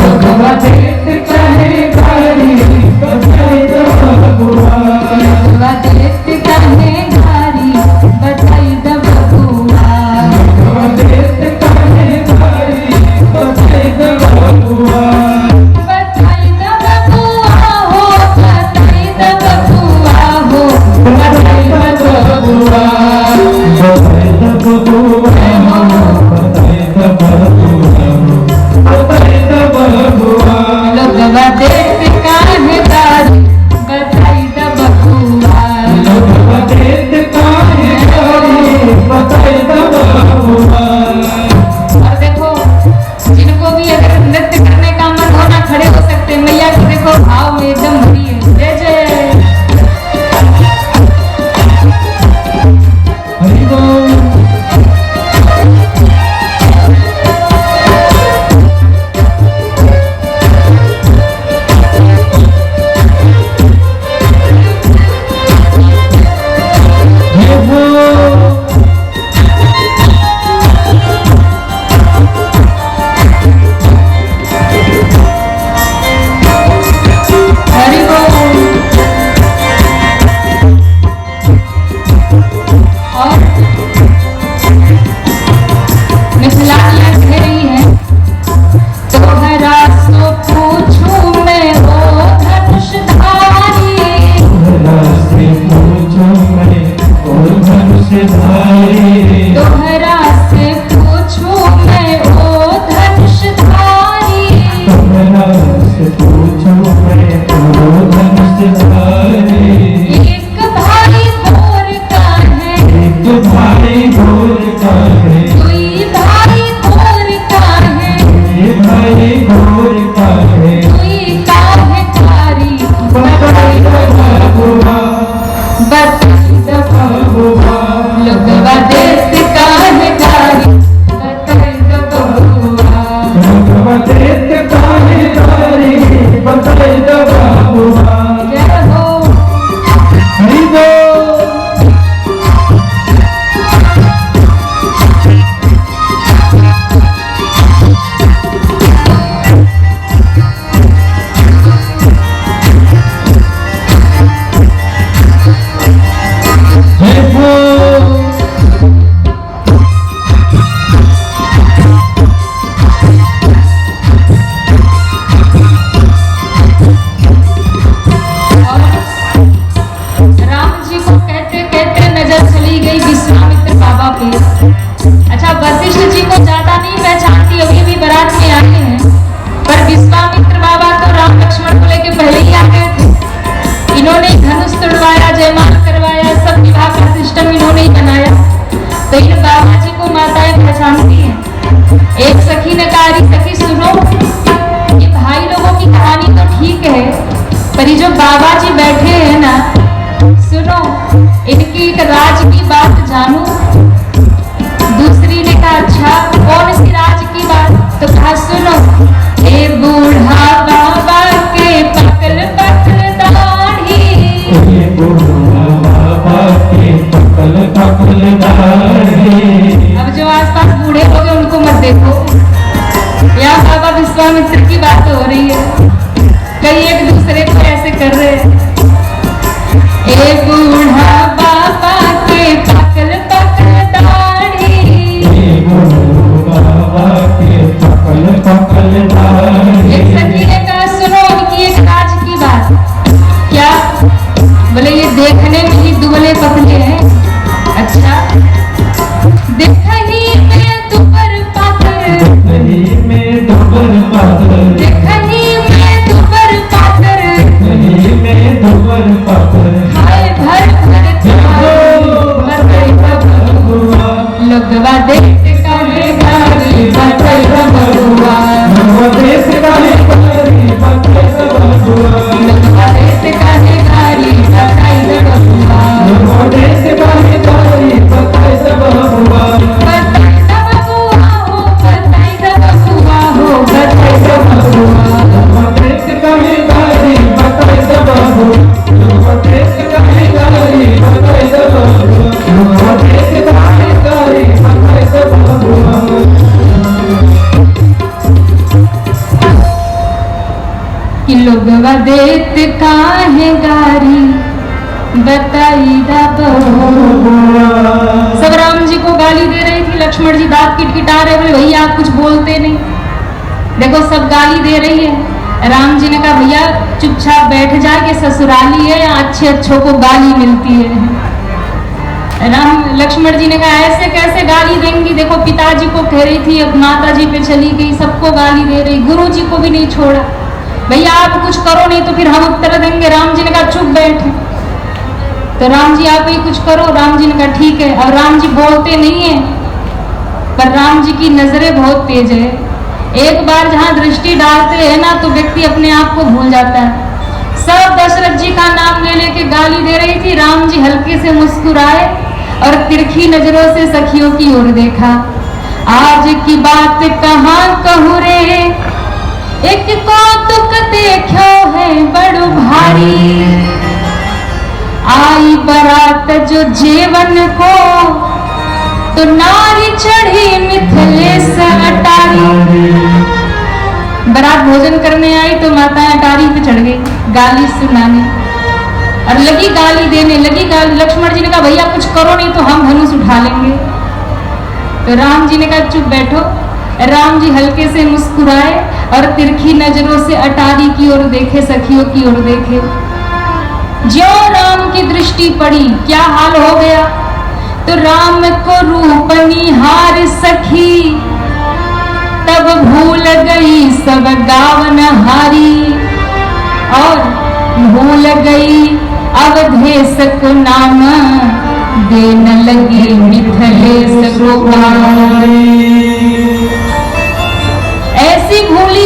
लोगवा देखता है गारी, बताई तब हुआ, लोगवा देखता है गारी, बताई तब हुआ, लोगवा देखता है गारी, बताई तब हुआ, बताई तब हुआ हो, बताई तब हुआ हो, बताई तब हुआ, बताई तब हुआ, बताई तब हुआ, बताई तब हुआ। लोगवा देखता है पर ये जो बाबा जी बैठे हैं ना, सुनो इनकी एक राज की बात जानू। दूसरी ने कहा अच्छा कौन सी राज की बात? तो कहा सुनो, ए बूढ़ा बाबा के पकल पकल दाढ़ी, ये बूढ़ा बाबा के पकल पकल दाढ़ी। अब जो आसपास बूढ़े हो गए उनको मत देखो, यहाँ बाबा विश्वामित्र की बात हो रही है। कई एक दूसरे को ऐसे कर रहे हैं, ए बूढ़ा बाबा के पकल पकल दाढ़ी, ये बूढ़ा बाबा के पकल पकल दाढ़ी। एक सखी ने कहा सुनो उनकी एक राज की बात। क्या? बोले ये देखने में ही दुबले पतले हैं। अच्छा, देखनी में दुबर पातर, नहीं में दुबर पातर, देखनी में दुबर पातर, नहीं में दुबर पातर। हाय भर भर बबुआ, लगवा देख काहे गारी बतल बबुआ, नवा देश का है बारी बतल बबुआ, लगवा देख काहे गारी बतल बबुआ, नवा देश का है बारी बतल बबुआ, बतल बबुआ हो, बतल बबुआ हो, बतल बबुआ। नवा देश का है बारी बतल बबुआ, नवा देश का है बारी बतल बबुआ, नवा देश का है बारी बतल बबुआ। कि लोगवा देत काहे गारी बताई दा बबुआ। सब राम जी को गाली दे रही थी, लक्ष्मण जी दांत किटकिटा रहे, बोले भैया आप कुछ बोलते नहीं। देखो सब गाली दे रही है। राम जी ने कहा भैया चुपचाप बैठ जाके, ससुराली है यहाँ अच्छे अच्छों को गाली मिलती है। लक्ष्मण जी ने कहा ऐसे कैसे गाली देंगी, देखो पिताजी को कह रही थी, अब माता जी पे चली गई, सबको गाली दे रही, गुरु जी को भी नहीं छोड़ा। भैया आप कुछ करो नहीं तो फिर हम उत्तर देंगे। राम जी ने कहा चुप बैठे। तो राम जी आप ही कुछ करो। राम जी ने कहा ठीक है। और राम जी बोलते नहीं है, पर राम जी की नजरें बहुत तेज है। एक बार जहां दृष्टि डालते हैं ना तो व्यक्ति अपने आप को भूल जाता है। सब दशरथ जी का नाम ले लेके गाली दे रही थी। राम जी हल्के से मुस्कुराए और तिरछी नजरों से सखियों की ओर देखा। आज की बात कहाँ कहूँ रे, एक कौतुक देखो है बड़ो भारी, आई बरात जो जेवन को तो नारी चढ़ी मिथिलेश अटारी। बारात भोजन करने आई तो माता अटारी पे चढ़ गई गाली सुनाने और लगी गाली देने लगी गाली। लक्ष्मण जी ने कहा भैया कुछ करो नहीं तो हम धनुष उठा लेंगे। तो राम जी ने कहा चुप बैठो। राम जी हल्के से मुस्कुराए और तिरछी नजरों से अटारी की ओर देखे, सखियों की ओर देखे। जो राम की दृष्टि पड़ी क्या हाल हो गया। तो राम को रूप निहार सखी, तब भूल गई सब गावन हारी, और भूल गई अवधेश को नाम, देन लगी मिथिलेश को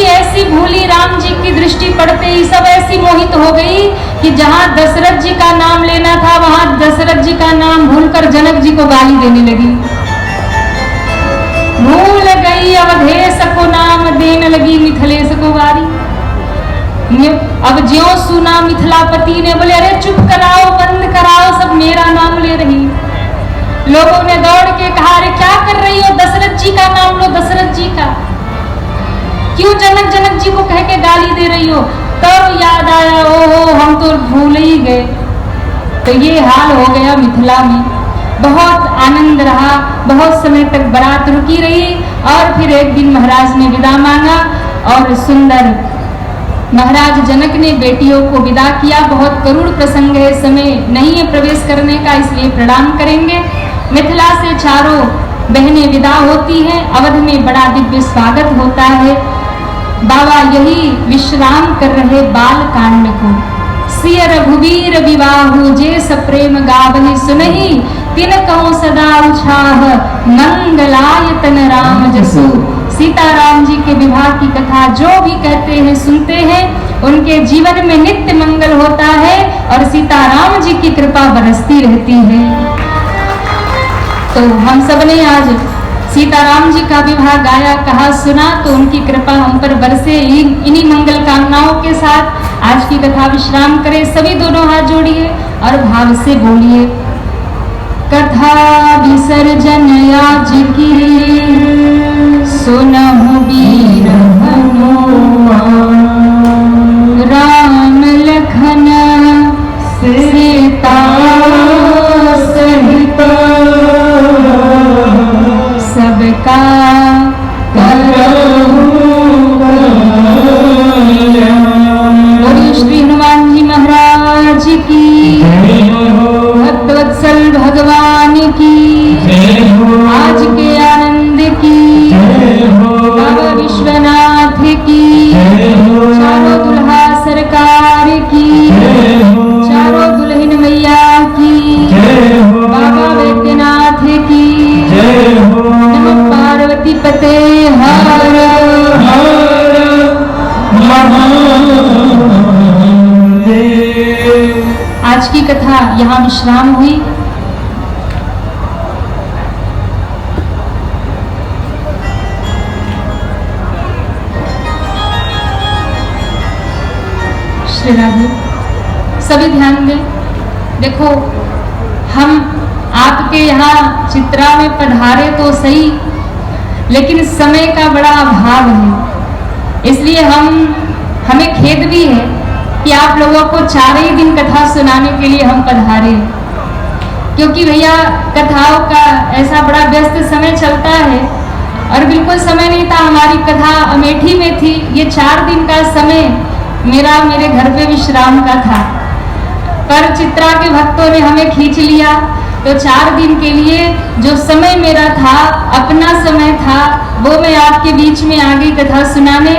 ऐसी भूली राम जी की दृष्टि पड़ते ही सब ऐसी मोहित हो गई कि जहां दशरथ जी का नाम लेना था वहां दशरथ जी का नाम भूलकर जनक जी को गाली देने लगी। भूल गई अवधेश को नाम, देने लगी मिथिलेश को गाली। अब ज्यों सुना मिथिलापति ने बोले अरे चुप कराओ, बंद कराओ, सब मेरा नाम ले रही। लोगों ने दौड़ के कहा अरे क्या कर रही हो, दशरथ जी का नाम लो, दशरथ जी का, क्यों जनक जी को कह के गाली दे रही हो। तब याद आया ओहो हम तो भूल ही गए। तो ये हाल हो गया मिथिला में। बहुत आनंद रहा, बहुत समय तक बारात रुकी रही और फिर एक दिन महाराज ने विदा मांगा और सुंदर महाराज जनक ने बेटियों को विदा किया। बहुत करुण प्रसंग है, समय नहीं है प्रवेश करने का, इसलिए प्रणाम करेंगे। मिथिला से चारों बहनें विदा होती हैं। अवध में बड़ा दिव्य स्वागत होता है। बाबा यही विश्राम कर रहे बाल कांड को। सिय रघुवीर विवाहु जे सप्रेम गावहि सुनहि, तिन कहूँ सदा उछाह मंगलाय तन राम जसु। सीताराम जी के विवाह की कथा जो भी कहते हैं सुनते हैं उनके जीवन में नित्य मंगल होता है और सीताराम जी की कृपा बरसती रहती है। तो हम सब ने आज सीताराम जी का विवाह गाया, कहा, सुना, तो उनकी कृपा हम पर बरसे। इन्हीं मंगल कामनाओं के साथ आज की कथा विश्राम करें। सभी दोनों हाथ जोड़िए और भाव से बोलिए। कथा विसर्जन आज की सुनहु वीर हनुमान, राम लखन सीता सहित सबका बोलिए श्री हनुमान जी महाराज की, भक्तवत्सल भगवान की, आज के आनंद की, बाबा विश्वनाथ की, चारों दुल्हा सरकार की, चारों दुल्हन मैया की, बाबा वैद्यनाथ की, नमो पार्वती पते हर हर महादेव। आज की कथा यहाँ विश्राम हुई। श्री राधे। सभी ध्यान दें। देखो, हम आपके यहाँ चित्रा में पधारे तो सही, लेकिन समय का बड़ा अभाव है, इसलिए हमें खेद भी है कि आप लोगों को 4 ही दिन कथा सुनाने के लिए हम पधारे, क्योंकि भैया कथाओं का ऐसा बड़ा व्यस्त समय चलता है और बिल्कुल समय नहीं था। हमारी कथा अमेठी में थी, ये 4 दिन का समय मेरे घर पे विश्राम का था, पर चित्रा के भक्तों ने हमें खींच लिया, तो 4 दिन के लिए जो समय मेरा था, अपना समय था, वो मैं आपके बीच में आ गई कथा सुनाने।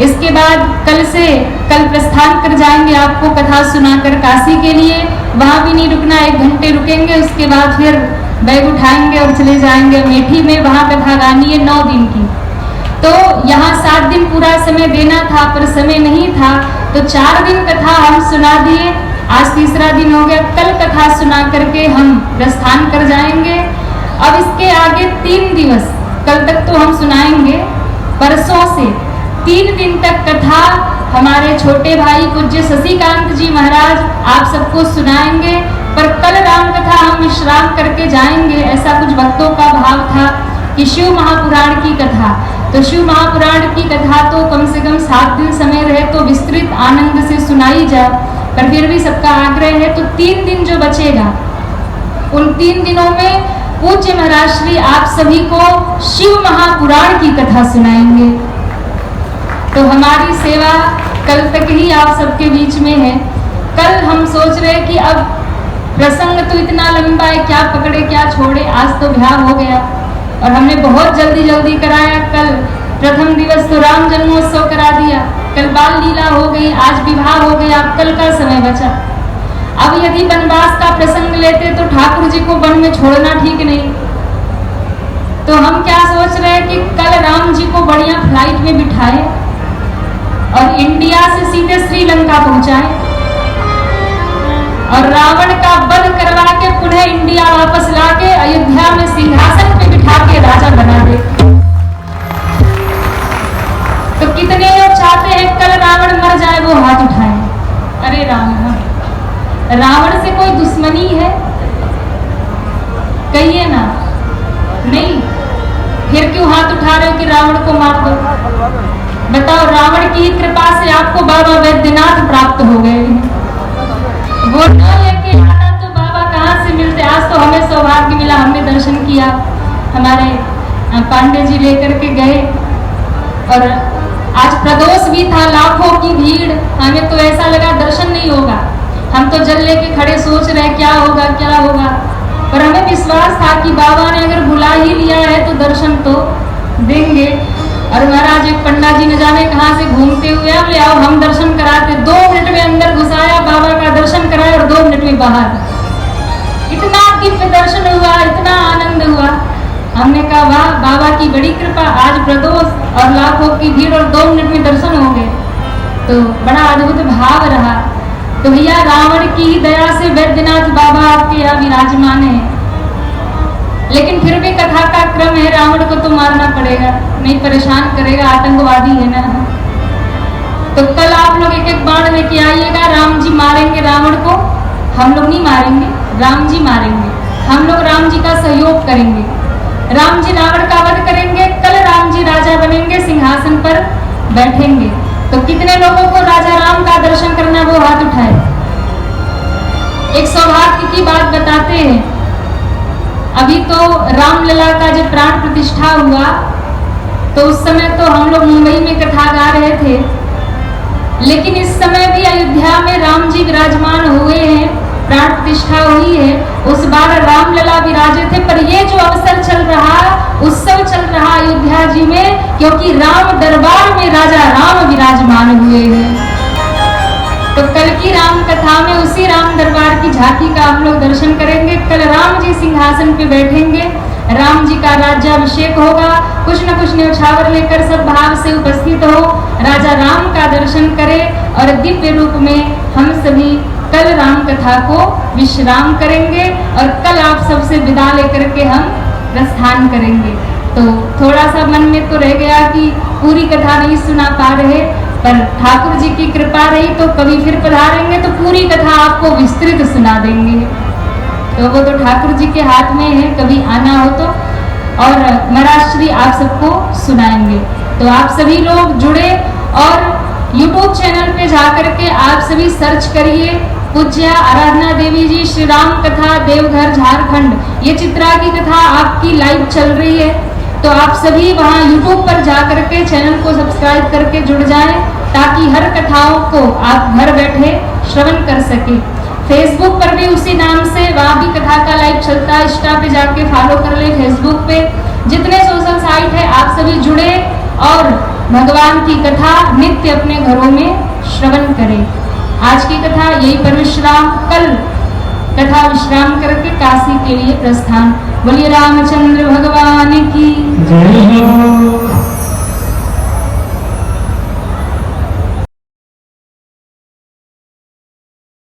इसके बाद कल प्रस्थान कर जाएंगे आपको कथा सुनाकर काशी के लिए। वहाँ भी नहीं रुकना, 1 घंटे रुकेंगे, उसके बाद फिर बैग उठाएंगे और चले जाएंगे अमेठी में। वहाँ कथा गानी है 9 दिन की। तो यहाँ 7 दिन पूरा समय देना था, पर समय नहीं था, तो 4 दिन कथा हम सुना दिए। आज तीसरा दिन हो गया। कल कथा सुना करके हम प्रस्थान कर जाएंगे। अब इसके आगे 3 दिवस, कल तक तो हम सुनाएंगे, परसों से 3 दिन तक कथा हमारे छोटे भाई पूज्य शशिकांत जी महाराज आप सबको सुनाएंगे। पर कल राम कथा हम विश्राम करके जाएंगे, ऐसा कुछ भक्तों का भाव था कि शिव महापुराण की कथा। तो शिव महापुराण की कथा तो कम से कम 7 दिन समय रहे तो विस्तृत आनंद से सुनाई जाए, पर फिर भी सबका आग्रह है तो 3 दिन जो बचेगा, उन 3 दिनों में पूज्य महाराज श्री आप सभी को शिव महापुराण की कथा सुनाएंगे। तो हमारी सेवा कल तक ही आप सबके बीच में है। कल हम सोच रहे कि अब प्रसंग तो इतना लंबा है, क्या पकड़े क्या छोड़े। आज तो ब्याह हो गया और हमने बहुत जल्दी कराया। कल प्रथम दिवस तो राम जन्मोत्सव करा दिया, कल बाल लीला हो गई, आज विवाह हो गया, कल का समय बचा। अब यदि वनवास का प्रसंग लेते तो ठाकुर जी को वन में छोड़ना ठीक नहीं। तो हम क्या सोच रहे हैं कि कल राम जी को बढ़िया फ्लाइट में बिठाए और इंडिया से सीधे श्रीलंका पहुंचाए और रावण का वध करवा के पुनः इंडिया वापस लाके अयोध्या में सिंहासन पे बिठा के राजा बना दे। तो कितने लोग चाहते हैं कल रावण मर जाए, वो हाथ उठाए। अरे रावण से कोई दुश्मनी है? कहिए ना, नहीं। फिर क्यों हाथ उठा रहे हो कि रावण को मार दो? बताओ, रावण की कृपा से आपको बाबा वैद्यनाथ प्राप्त हो गए। वो न लेके आता तो बाबा कहाँ से मिलते। आज तो हमें सौभाग्य मिला, हमने दर्शन किया। हमारे पांडे जी लेकर के गए और आज प्रदोष भी था, लाखों की भीड़। हमें तो ऐसा लगा दर्शन नहीं होगा। हम तो जल लेके खड़े सोच रहे क्या होगा क्या होगा, पर हमें विश्वास था कि बाबा ने अगर बुला ही लिया है तो दर्शन तो देंगे। और महाराज एक पंडा जी न जाने कहाँ से घूमते हुए ले आओ हम दर्शन कराते। 2 मिनट में अंदर घुसाया, बाबा का दर्शन कराया और 2 मिनट में बाहर। इतना दिव्य दर्शन हुआ, इतना आनंद हुआ। हमने कहा वाह, बाबा की बड़ी कृपा। आज प्रदोष और लाखों की भीड़ और 2 मिनट में दर्शन हो गए। तो बड़ा अद्भुत भाव रहा। तो भैया रावण की ही दया से वैद्यनाथ बाबा आपके यहाँ विराजमान है, लेकिन फिर भी कथा का क्रम है, रावण को तो मारना पड़ेगा, नहीं परेशान करेगा, आतंकवादी है ना। तो कल आप लोग एक एक बाण लेके आइएगा, राम जी मारेंगे रावण को, हम लोग नहीं मारेंगे, राम जी मारेंगे, हम लोग राम जी का सहयोग करेंगे, राम जी रावण का वध करेंगे, कल राम जी राजा बनेंगे, सिंहासन पर बैठेंगे। तो कितने लोगों को राजा राम का दर्शन करना, वो हाथ उठाए। एक सौभाग्य की बात बताते हैं, अभी तो रामलला का जब प्राण प्रतिष्ठा हुआ तो उस समय तो हम लोग मुंबई में कथा गा रहे थे, लेकिन इस समय भी अयोध्या में राम जी विराजमान हुए हैं, प्राण प्रतिष्ठा हुई है, उस बार रामलला विराजे थे। पर ये जो अवसर चल रहा, उत्सव चल रहा अयोध्या जी में, क्योंकि राम दरबार में राजा राम विराजमान हुए हैं। तो कल की राम कथा में उसी राम दरबार की झांकी का हम लोग दर्शन करेंगे। कल राम जी सिंहासन पे बैठेंगे, राम जी का राज्याभिषेक होगा, कुछ न कुछ न्यौछावर लेकर सब भाव से उपस्थित हो, राजा राम का दर्शन करें और दिव्य रूप में हम सभी कल राम कथा को विश्राम करेंगे और कल आप सबसे विदा लेकर के हम प्रस्थान करेंगे। तो थोड़ा सा मन में तो रह गया कि पूरी कथा नहीं सुना पा रहे, पर ठाकुर जी की कृपा रही तो कभी फिर पधारेंगे तो पूरी कथा आपको विस्तृत सुना देंगे। तो वो तो ठाकुर जी के हाथ में है, कभी आना हो तो, और महाराष्ट्री आप सबको सुनाएंगे। तो आप सभी लोग जुड़े और YouTube चैनल पे जाकर के आप सभी सर्च करिए पूज्य आराधना देवी जी श्री राम कथा देवघर झारखंड, ये चित्रा की कथा आपकी लाइव चल रही है। तो आप सभी वहाँ YouTube पर जाकर के चैनल को सब्सक्राइब करके जुड़ जाएं, ताकि हर कथाओं को आप घर बैठे श्रवण कर सके। फेसबुक पर भी उसी नाम से वहाँ भी कथा का लाइव चलता है, इंस्टा पे जाके फॉलो कर ले, फेसबुक पे जितने सोशल साइट है आप सभी जुड़े और भगवान की कथा नित्य अपने घरों में श्रवण करें। आज की कथा यही पर विश्राम, कल कथा विश्राम करके काशी के लिए प्रस्थान। बोलिए रामचंद्र भगवान की जय हो।